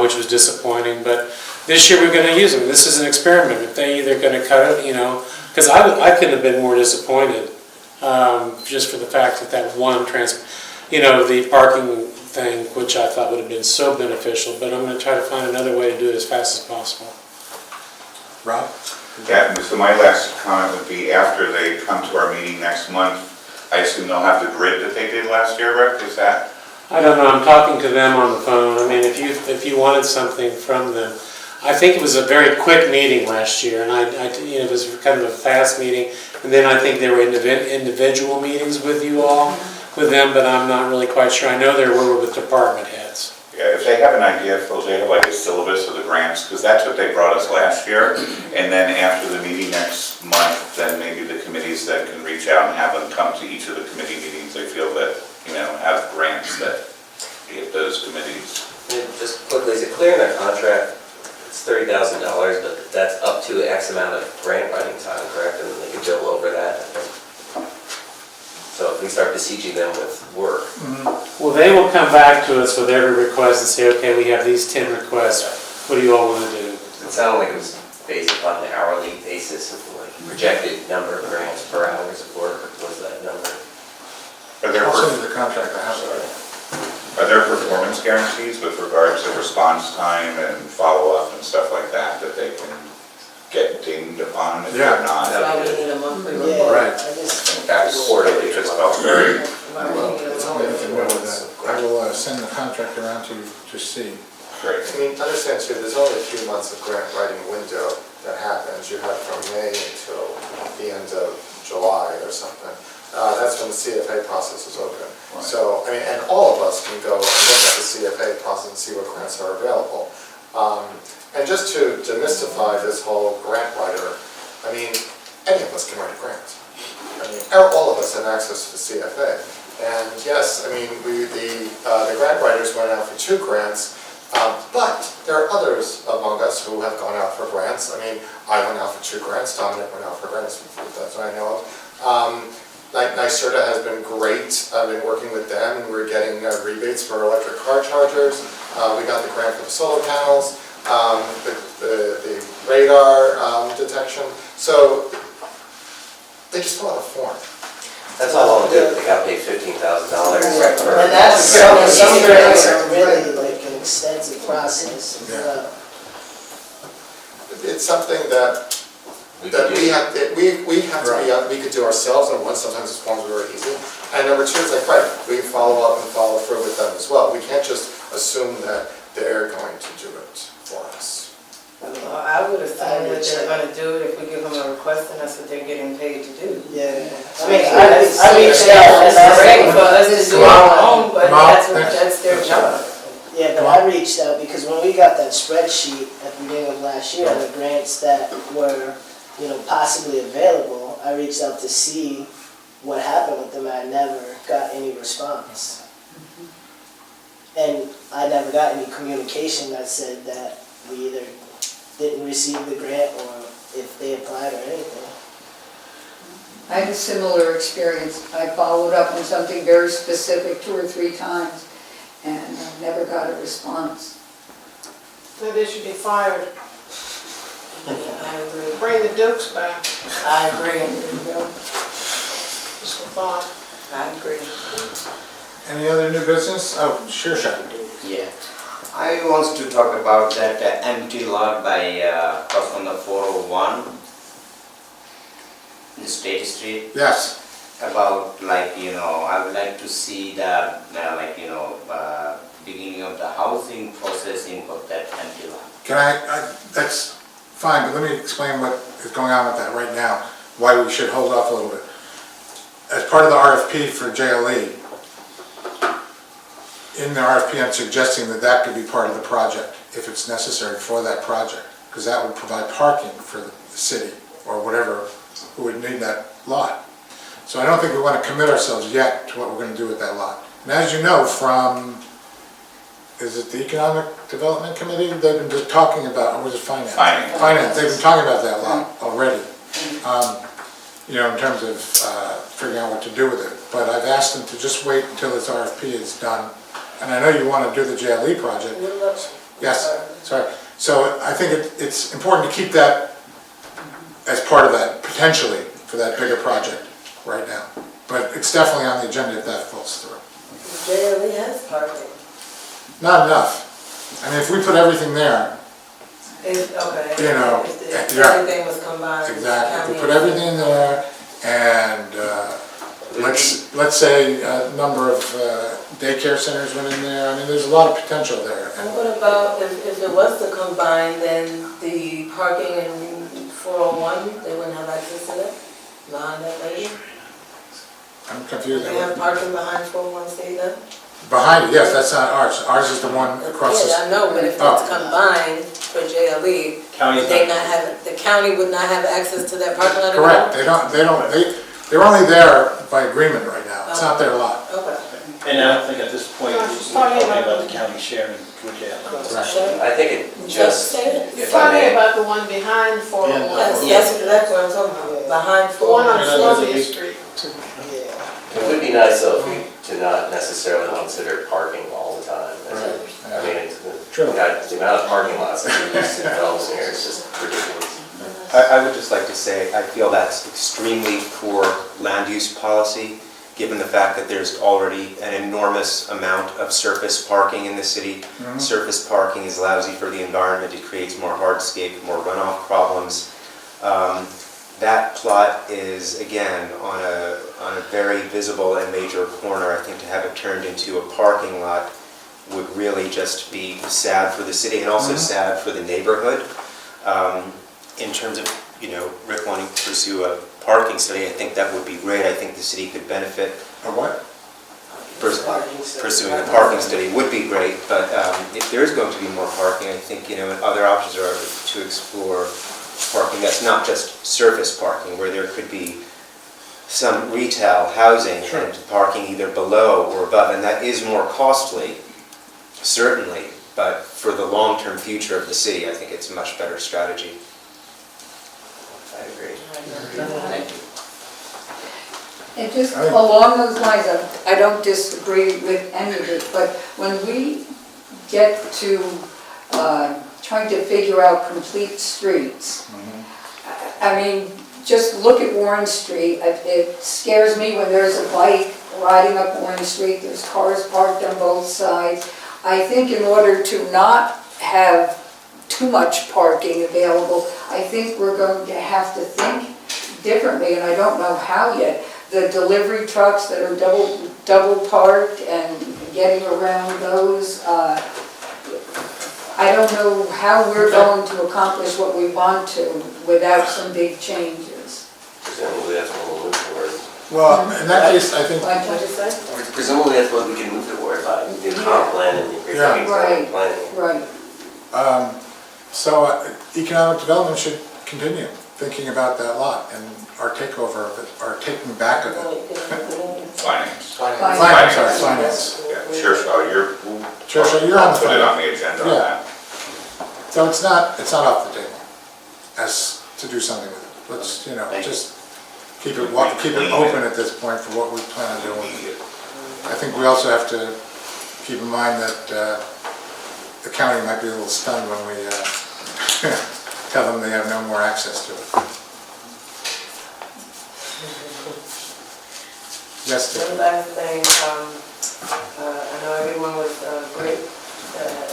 which was disappointing. But this year we're going to use them. This is an experiment. If they either going to cut it, because I couldn't have been more disappointed just for the fact that one the parking thing, which I thought would have been so beneficial, but I'm going to try to find another way to do it as fast as possible. Rob? Yeah, so my last comment would be after they come to our meeting next month, I assume they'll have the grid that they did last year, Rick, is that? I don't know, I'm talking to them on the phone. I mean, if you wanted something from them. I think it was a very quick meeting last year, and it was kind of a fast meeting. And then I think there were individual meetings with you all, with them, but I'm not really quite sure. I know there were with department heads. Yeah, if they have an idea, if they have like a syllabus of the grants, because that's what they brought us last year. And then after the meeting next month, then maybe the committees then can reach out and have them come to each of the committee meetings they feel that, have grants that give those committees. And just quickly, is it clear in their contract, it's $30,000, but that's up to X amount of grant writing time, correct? And then they could bill over that, I think. So if we start besieging them with work. Well, they will come back to us with every request and say, okay, we have these 10 requests. What do you all want to do? It sounded like it was based upon the hourly basis of like projected number of grants per hours of work was that number. Also in the contract, I have it. Are there performance guarantees with regards to response time and follow-up and stuff like that, that they can get dinged upon if they're not? That's why we need a monthly Yeah, report. Right. That's quarterly, just felt very, Well, that's all we have to know with that. I will send the contract around to you to see. great. I mean, understand too, there's only a few months of grant writing window that happens. You have from May until the end of July or something. That's when the CFA process is open. Right. So, I mean, and all of us can go and look at the CFA process and see what grants are available. And just to demystify this whole grant writer, I mean, any of us can write a grant. I mean, all of us have access to the CFA. And yes, I mean, the grant writers went out for 2 grants, but there are others among us who have gone out for grants. I mean, I went out for 2 grants, Dominic went out for grants, that's what I know of. Like NYSERDA has been great. I've been working with them, and we're getting rebates for electric car chargers. We got the grant for the solar panels, the radar detection. So they just fill out a form. That's all I'll do, they got paid $15,000. And that's, some grants are really like an extensive process. Yeah. It's something that we have to be, we could do ourselves, and one, sometimes the forms are very easy. And number 2, it's like, right, we can follow up and follow through with them as well. We can't just assume that they're going to do it for us. I would assume that they're gonna do it if we give them a request, and that's what they're getting paid to do. Yeah. I mean, I reached out, and it's ready for us to do our own, but that's their job. Yeah, but I reached out because when we got that spreadsheet at the beginning of last year, the grants that were, possibly available, I reached out to see what happened with them. I never got any response. And I never got any communication that said that we either didn't receive the grant or if they applied or anything. I had a similar experience. I followed up on something very specific 2 or 3 times, and I never got a response. So they should be fired. I agree. Bring the Dukes back. I agree. Just a thought. I agree. Any other new business? Oh, sure, Sean. Yeah, I want to talk about that empty lot by across from the 401, the State Street. Yes. About I would like to see the beginning of the housing processing of that empty lot. Can that's fine, but let me explain what is going on with that right now, why we should hold off a little bit. As part of the RFP for JLE, in the RFP, I'm suggesting that could be part of the project, if it's necessary for that project, because that would provide parking for the city, or whatever, who would need that lot. So I don't think we want to commit ourselves yet to what we're going to do with that lot. And as you know from, is it the Economic Development Committee? They've been just talking about, or was it Finance? Finance, they've been talking about that lot already. In terms of figuring out what to do with it. But I've asked them to just wait until this RFP is done. And I know you want to do the JLE project. Yes, sorry. So I think it's important to keep that as part of that, potentially, for that bigger project right now. But it's definitely on the agenda if that falls through. JLE has parking. Not enough. I mean, if we put everything there, Okay. You know, If yeah. everything was combined. Exactly, we put everything in there, and let's say a number of daycare centers went in there. I mean, there's a lot of potential there. And what about if it was to combine, then the parking in 401, they wouldn't have access to that? Behind that lady? I'm confused. They have parking behind 401 State then? Behind it, yes, that's not ours. Ours is the one across the... Yeah, I know, but if Oh. it's combined for JLE, County's they not- not have, the county would not have access to that parking lot? Correct, they're only there by agreement right now. It's not their lot. Okay. And I don't think at this point, No, we're she's talking talking about about- the county sharing with jail. I think it just, You're if I talking may, about the one behind 401. That's exactly what I'm talking about, behind The one on 401. Columbia Street. it would be nice though if we to not necessarily consider parking all the time. I mean, True. the amount of parking lots that we use in development here is just ridiculous. I would just like to say, I feel that's extremely poor land use policy, given the fact that there's already an enormous amount of surface parking in the city. Surface parking is lousy for the environment, it creates more hardscape, more runoff problems. That plot is, again, on a very visible and major corner. I think to have it turned into a parking lot would really just be sad for the city and also sad for the neighborhood. In terms of, Rick wanting to pursue a parking study, I think that would be great. I think the city could benefit. A what? Pursuing a parking study would be great, but if there is going to be more parking, I think, other options are to explore parking that's not just surface parking, where there could be some retail, housing, and parking either below or above, and that is more costly, certainly, but for the long-term future of the city, I think it's a much better strategy. I agree. Thank you. And just along those lines, I don't disagree with any of it, but when we get to trying to figure out complete streets, I mean, just look at Warren Street. It scares me when there's a bike riding up Warren Street, there's cars parked on both sides. I think in order to not have too much parking available, I think we're going to have to think differently, and I don't know how yet. The delivery trucks that are double parked and getting around those, I don't know how we're going to accomplish what we want to without some big changes. Presumably that's what we'll move towards. Well, in that case, I think... What'd you say? Presumably that's what we can move towards by the comp plan and the planning. Right. So economic development should continue thinking about that lot and our takeover of it, our taking back of it. Finance. Finance. Yeah, sure, so you're You're on the put it on finance. the agenda on Yeah. that. So it's not off the table as to do something with it. Let's, just keep it open at this point for what we plan on doing with it. I think we also have to keep in mind that the county might be a little stunned when we tell them they have no more access to it. Yes, Dave? One last thing, I know everyone was great,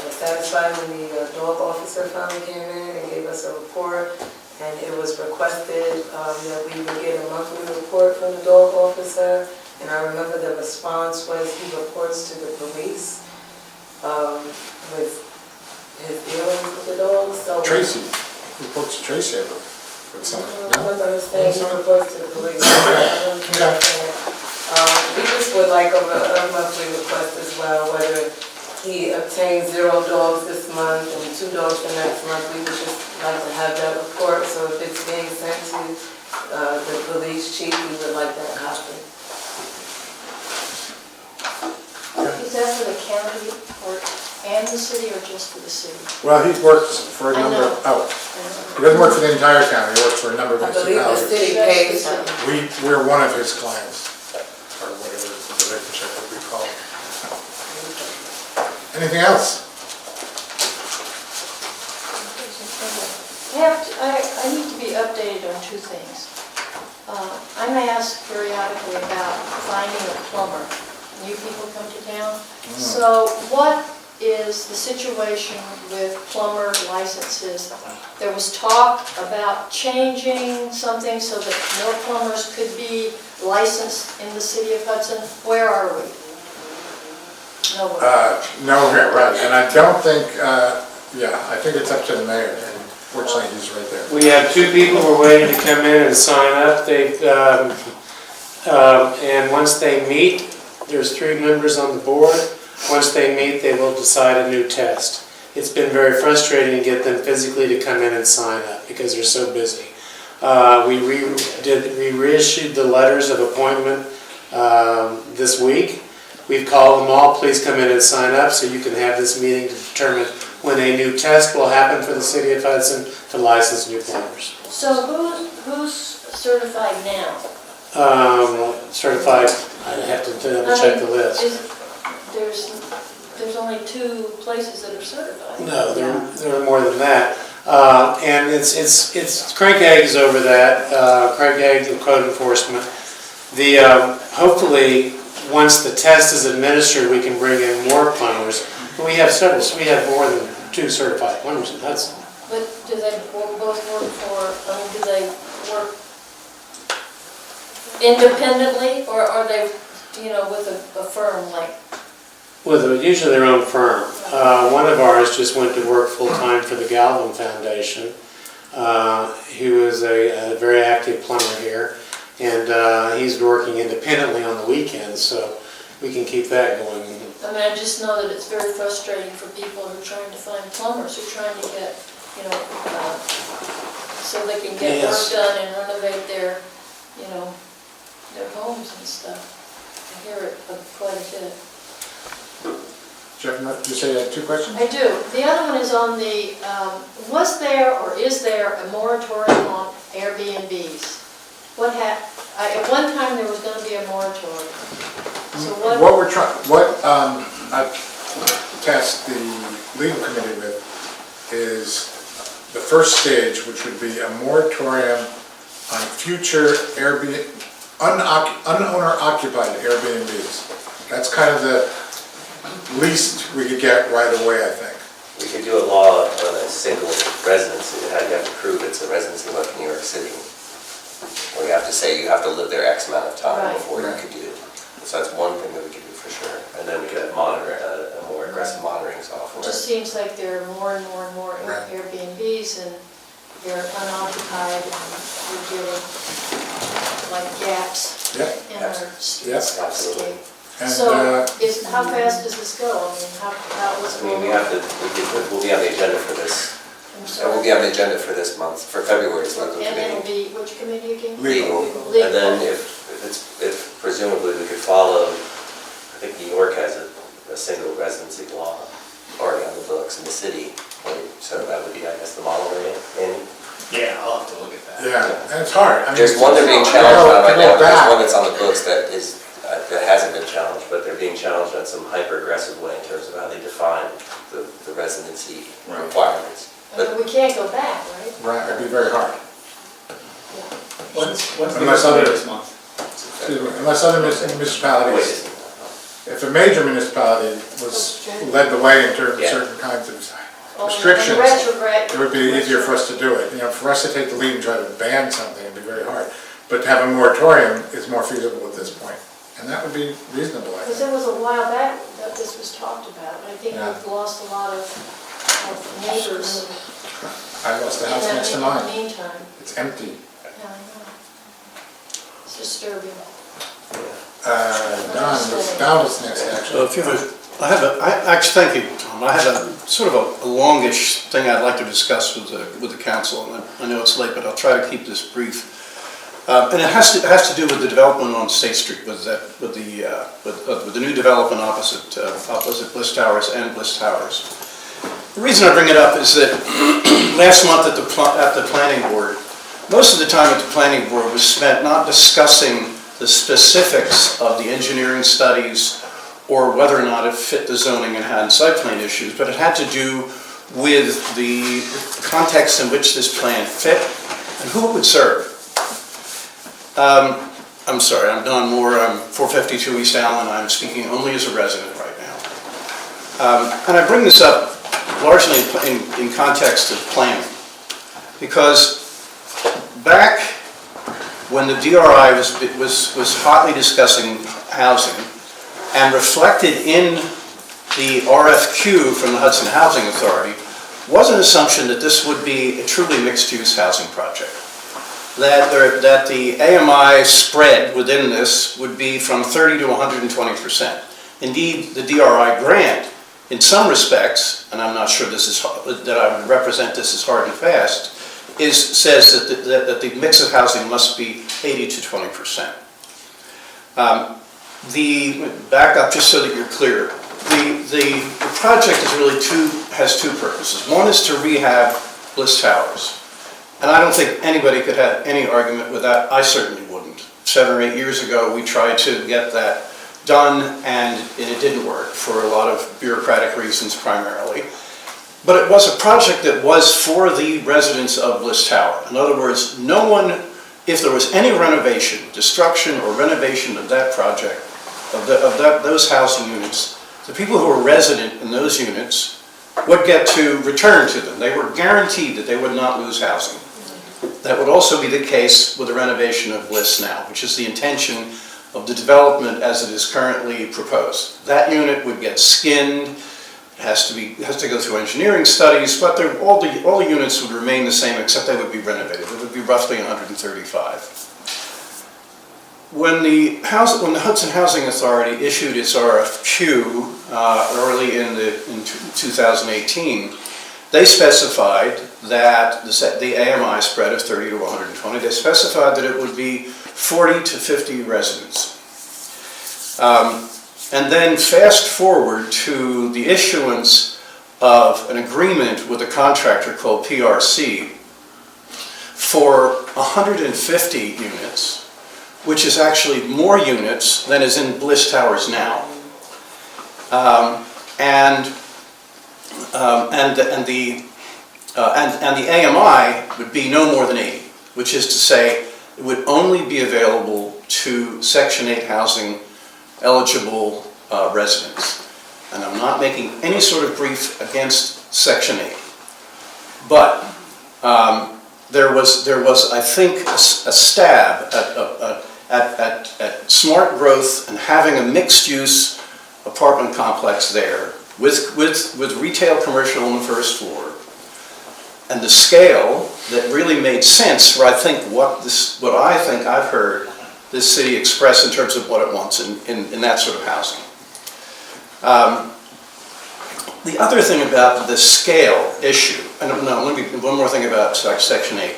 satisfied when the dog officer finally came in and gave us a report, and it was requested that we would get a monthly report from the dog officer, and I remember the response was he reports to the police with his dealings with the dogs, so... Tracy, reports to Tracy with something. I remember his saying he reports to the police. We just would like a monthly request as well, whether he obtained 0 dogs this month and 2 dogs the next month. We would just like to have that report, so if it's being sent to the police chief, we would like that copy. Is that for the county and the city, or just for the city? Well, he works for a number of, he doesn't work for the entire county, he works for a number of I believe the municipalities. city pays him. We're one of his clients, or whatever the relationship would be called. Anything else? I need to be updated on 2 things. I'm asked periodically about finding a plumber. New people come to town. So what is the situation with plumber licenses? There was talk about changing something so that more plumbers could be licensed in the city of Hudson. Where are we? Nowhere. Nowhere, right, and I don't think, I think it's up to the mayor, and fortunately, he's right there. We have two people who are waiting to come in and sign up. And once they meet, there's 3 members on the board. Once they meet, they will decide a new test. It's been very frustrating to get them physically to come in and sign up because they're so busy. We reissued the letters of appointment this week. We've called them all, please come in and sign up so you can have this meeting to determine when a new test will happen for the city of Hudson to license new plumbers. So who's certified now? Certified, I'd have to double check the list. There's only 2 places that are certified. No, there are more than that. And it's Craig Hagg's over that, Craig Hagg, the code enforcement. Hopefully, once the test is administered, we can bring in more plumbers. But we have several, so we have more than 2 certified plumbers in Hudson. But do they both work do they work independently, or are they, with a firm like? With usually their own firm. One of ours just went to work full-time for the Galvin Foundation. He was a very active plumber here, and he's working independently on the weekends, so we can keep that going. I mean, I just know that it's very frustrating for people who are trying to find plumbers, who are trying to get, so they can get work done and renovate their, their homes and stuff. I hear it quite a bit. Jeff, you say you had 2 questions? I do. The other one is on the, was there or is there a moratorium on Airbnbs? At one time there was going to be a moratorium. So what I've tasked the legal committee with is the first stage, which would be a moratorium on future unowner-occupied Airbnbs. That's kind of the least we could get right away, I think. We could do a law on a single residency. You have to prove it's a residency like New York City. Or you have to say you have to live there X amount of time before you could do it. So that's one thing that we could do for sure. And then we could have a more aggressive monitoring software. It just seems like there are more and more and more Airbnbs, and they're unoccupied, and we're getting like gaps in our streetscape. So, how fast does this go? I mean, we'll be on the agenda for this. We'll be on the agenda for this month, for February's local committee. And it'll be which committee again? Legal. And then if presumably we could follow, I think New York has a single residency law already on the books in the city. So that would be, I guess, the model we're in. Yeah, I'll have to look at that. Yeah, and it's hard. I mean, there's one they're being challenged on right now. There's one that's on the books that hasn't been challenged, but they're being challenged in some hyper-aggressive way in terms of how they define the residency requirements. But we can't go back, right? Right, it'd be very hard. When's the this month? Unless other municipalities, if a major municipality was led the way in terms of certain kinds of restrictions, it would be easier for us to do it. For us to take the lead and try to ban something, it'd be very hard. But to have a moratorium is more feasible at this point. And that would be reasonable, I think. Because it was a while back that this was talked about. I think we've lost a lot of neighbors. I lost the house next to mine. In the meantime. It's empty. Yeah, I know. It's disturbing. Don was next, actually. Thank you, Tom. I have a sort of a longish thing I'd like to discuss with the council, and I know it's late, but I'll try to keep this brief. And it has to do with the development on State Street, with the new development opposite Bliss Towers and Bliss Towers. The reason I bring it up is that last month at the planning board, most of the time at the planning board was spent not discussing the specifics of the engineering studies or whether or not it fit the zoning and had site plan issues, but it had to do with the context in which this plan fit and who it would serve. I'm sorry, I'm Don Moore, I'm 452 East Allen, I'm speaking only as a resident right now. And I bring this up largely in context of planning, because back when the DRI was hotly discussing housing, and reflected in the RFQ from the Hudson Housing Authority, was an assumption that this would be a truly mixed-use housing project. That the AMI spread within this would be from 30 to 120%. Indeed, the DRI grant, in some respects, and I'm not sure that I would represent this as hard and fast, says that the mix of housing must be 80 to 20%. Back up just so that you're clear. The project has two purposes. One is to rehab Bliss Towers. And I don't think anybody could have any argument with that. I certainly wouldn't. 7 or 8 years ago, we tried to get that done, and it didn't work for a lot of bureaucratic reasons primarily. But it was a project that was for the residents of Bliss Tower. In other words, no one, if there was any renovation, destruction or renovation of that project, those housing units, the people who were resident in those units would get to return to them. They were guaranteed that they would not lose housing. That would also be the case with the renovation of Bliss now, which is the intention of the development as it is currently proposed. That unit would get skinned, it has to go through engineering studies, but all the units would remain the same except they would be renovated. It would be roughly 135. When the Hudson Housing Authority issued its RFQ early in 2018, they specified that the AMI spread of 30 to 120, they specified that it would be 40 to 50 residents. And then fast forward to the issuance of an agreement with a contractor called PRC for 150 units, which is actually more units than is in Bliss Towers now. And the AMI would be no more than 80, which is to say it would only be available to Section 8 housing eligible residents. And I'm not making any sort of brief against Section 8. But there was, I think, a stab at smart growth and having a mixed-use apartment complex there with retail commercial on the first floor, and the scale that really made sense for, I think, what I think I've heard this city express in terms of what it wants in that sort of housing. The other thing about the scale issue, and one more thing about Section 8.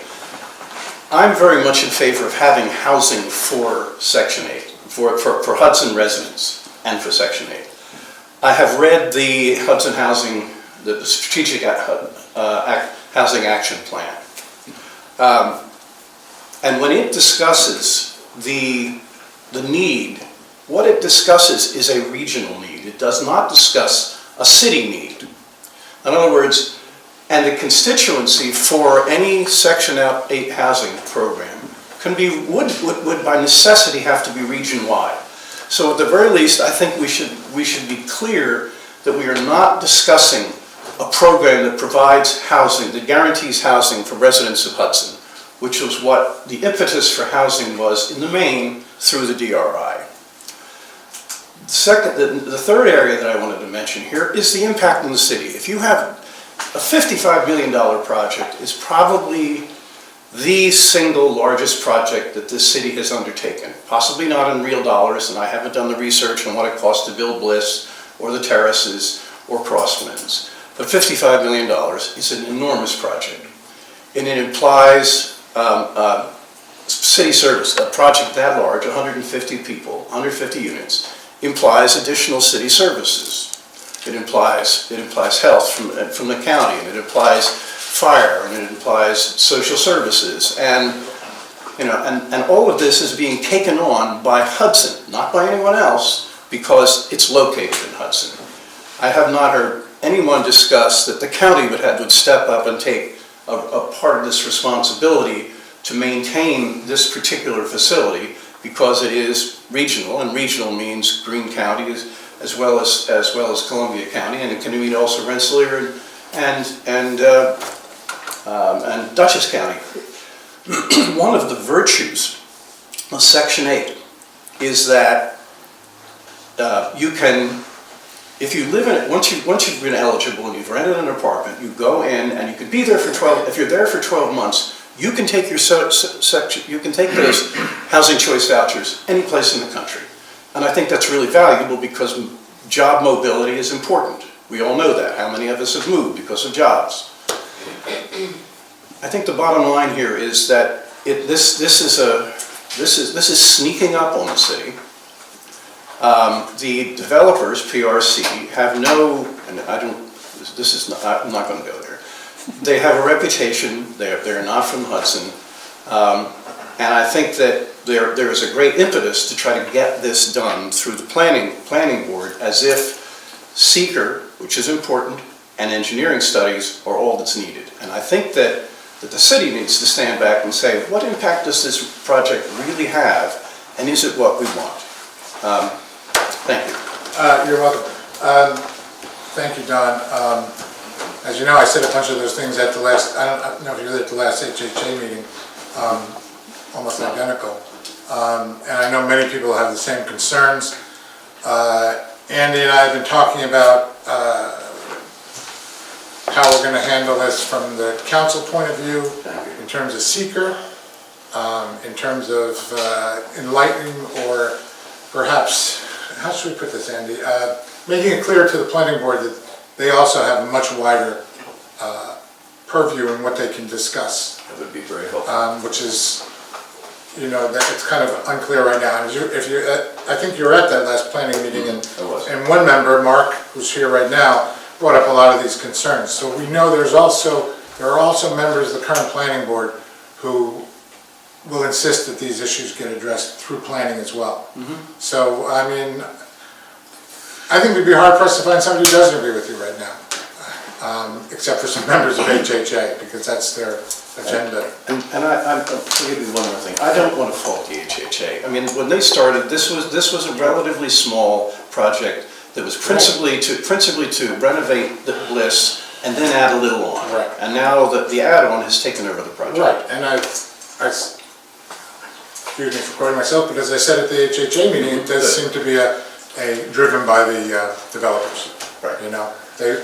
I'm very much in favor of having housing for Section 8, for Hudson residents and for Section 8. I have read the Hudson Housing, the Strategic Housing Action Plan. And when it discusses the need, what it discusses is a regional need. It does not discuss a city need. In other words, and the constituency for any Section 8 housing program would by necessity have to be region-wide. So at the very least, I think we should be clear that we are not discussing a program that provides housing, that guarantees housing for residents of Hudson, which was what the impetus for housing was in the main through the DRI. The third area that I wanted to mention here is the impact on the city. If you have a $55 million project, is probably the single largest project that this city has undertaken. Possibly not in real dollars, and I haven't done the research on what it costs to build Bliss or the terraces or Crosswinds. But $55 million is an enormous project. And it implies city service. A project that large, 150 people, 150 units, implies additional city services. It implies health from the county, and it implies fire, and it implies social services, and all of this is being taken on by Hudson, not by anyone else, because it's located in Hudson. I have not heard anyone discuss that the county would step up and take a part of this responsibility to maintain this particular facility, because it is regional, and regional means Greene County, as as well as Columbia County, and it can meet also Rensselaer and Dutchess County. One of the virtues of Section 8 is that you can, if you live in it, once you've been eligible and you've rented an apartment, you go in and you can be there for 12, if you're there for 12 months, you can take your you can take those housing choice vouchers any place in the country. And I think that's really valuable because job mobility is important. We all know that. How many of us have moved because of jobs? I think the bottom line here is that this is sneaking up on the city. The developers, PRC, have no, and I'm not going to go there. They have a reputation. They're not from Hudson, and I think that there is a great impetus to try to get this done through the planning board, as if seeker, which is important, and engineering studies are all that's needed. And I think that the city needs to stand back and say, what impact does this project really have, and is it what we want? Thank you. You're welcome. Thank you, Don. As you know, I said a bunch of those things at the last, I don't know if you were at the last HHA meeting, almost identical. And I know many people have the same concerns. Andy and I have been talking about how we're going to handle this from the council point of view, in terms of seeker, in terms of enlightening, or perhaps, how should we put this, Andy? Making it clear to the planning board that they also have a much wider purview in what they can discuss. That would be very helpful. Which is, you know, that it's kind of unclear right now. I think you were at that last planning meeting, and one member, Mark, who's here right now, brought up a lot of these concerns. So we know there are also members of the current planning board who will insist that these issues get addressed through planning as well. So, I mean, I think we'd be hard pressed to find somebody who doesn't agree with you right now, except for some members of HHA, because that's their agenda. And I'm forgive me one more thing. I don't want to fault the HHA. I mean, when they started, this was a relatively small project that was principally to renovate the Bliss and then add a little on. Right. And now the add-on has taken over the project. Right. And I excuse me for quoting myself, but as I said at the HHA meeting, it does seem to be driven by the developers. Right. You know, they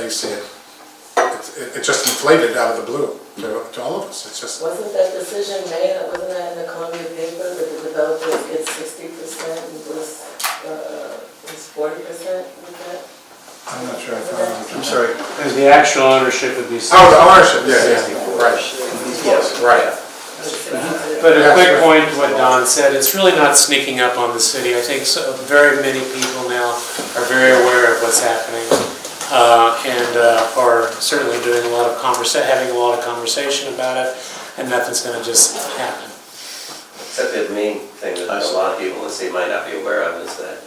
see it. It's just inflated out of the blue to all of us. It's just. Wasn't that decision made? Wasn't that in the Columbia paper that the developers get 60% and Bliss is 40% with that? I'm not sure if I'm sorry. Because the actual ownership would be. Oh, the ownership. Yeah. Right. Yes. Right. But a quick point to what Don said, it's really not sneaking up on the city. I think very many people now are very aware of what's happening, and are certainly doing having a lot of conversation about it, and nothing's going to just happen. Except the main thing that a lot of people in the city might not be aware of is that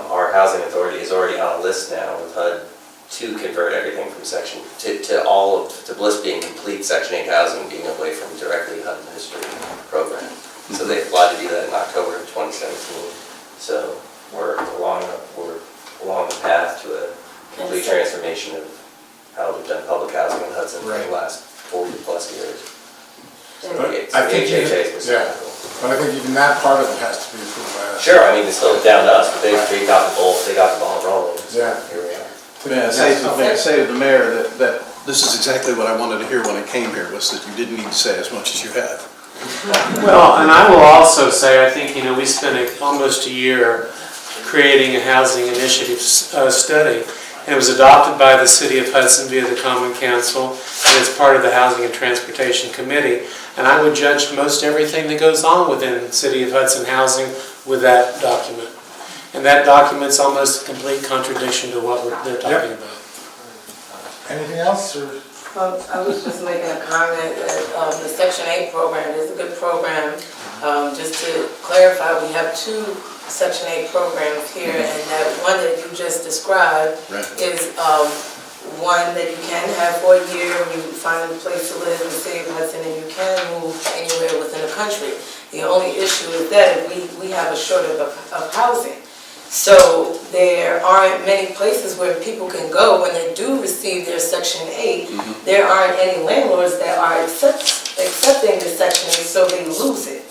our housing authority is already on a list now with HUD to convert everything from section to Bliss being complete Section 8 housing, being away from directly HUD administered program. So they applied to do that in October of 2017. So we're along the path to a complete transformation of how we've done public housing in Hudson for the last 40+ years. But I think even that part of it has to be approved by us. Sure, I mean, it's still down to us, but they got the ball rolling. So yeah. Here we are. May I say to the mayor that this is exactly what I wanted to hear when I came here, was that you didn't need to say as much as you have. Well, and I will also say, I think, we spent almost a year creating a housing initiative study. And it was adopted by the City of Hudson via the Common Council, and it's part of the Housing and Transportation Committee. And I would judge most everything that goes on within City of Hudson housing with that document. And that document's almost a complete contradiction to what they're talking about. Anything else? Or? I was just making a comment that the Section 8 program is a good program. Just to clarify, we have two Section 8 programs here, and that one that you just described is one that you can have for a year when you find a place to live in the City of Hudson, and you can move anywhere within the country. The only issue is that we have a shortage of housing. So there aren't many places where people can go when they do receive their Section 8. There aren't any landlords that are accepting the Section 8, so they lose it.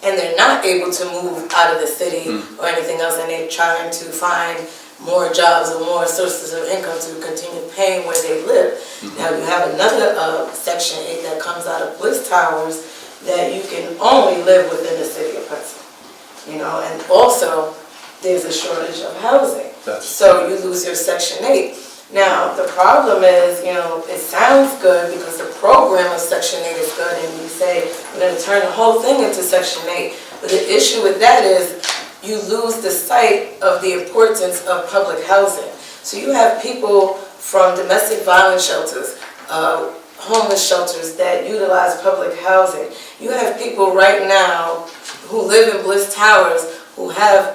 And they're not able to move out of the city or anything else, and they're trying to find more jobs or more sources of income to continue paying where they live. Now you have another Section 8 that comes out of Bliss Towers that you can only live within the city of Hudson. You know, and also there's a shortage of housing. So you lose your Section 8. Now the problem is, you know, it sounds good because the program of Section 8 is good, and you say we're going to turn the whole thing into Section 8. But the issue with that is you lose the sight of the importance of public housing. So you have people from domestic violence shelters, homeless shelters that utilize public housing. You have people right now who live in Bliss Towers who have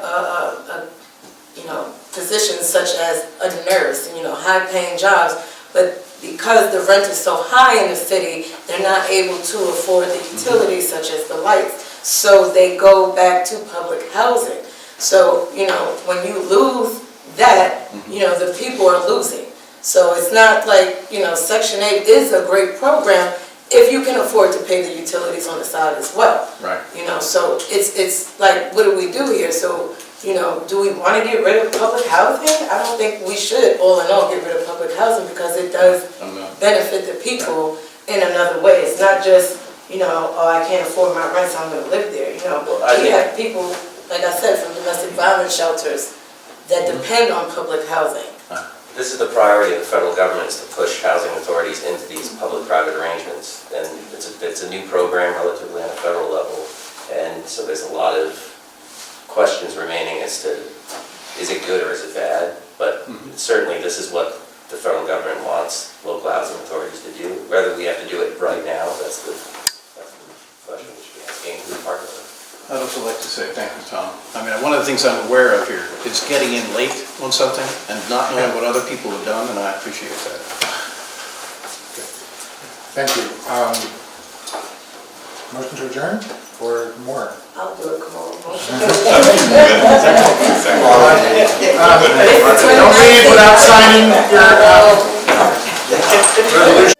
you know, positions such as a nurse and, you know, high-paying jobs, but because the rent is so high in the city, they're not able to afford the utilities such as the lights. So they go back to public housing. So, you know, when you lose that, you know, the people are losing. So it's not like, you know, Section 8 is a great program if you can afford to pay the utilities on the side as well. Right. You know, so it's like, what do we do here? So, you know, do we want to get rid of public housing? I don't think we should, all in all, get rid of public housing because it does benefit the people in another way. It's not just, you know, oh, I can't afford my rent, so I'm going to live there. You know, we have people, like I said, from domestic violence shelters that depend on public housing. This is the priority of the federal government, is to push housing authorities into these public-private arrangements. And it's a new program relatively on a federal level. And so there's a lot of questions remaining as to, is it good or is it bad? But certainly this is what the federal government wants local housing authorities to do. Whether we have to do it right now, that's the question we should be asking, who's part of it. I'd also like to say thank you, Tom. I mean, one of the things I'm aware of here is getting in late on something and not knowing what other people have done, and I appreciate that. Thank you. Motion to adjourn or more? I'll do it, come on. Don't leave without signing your resolution.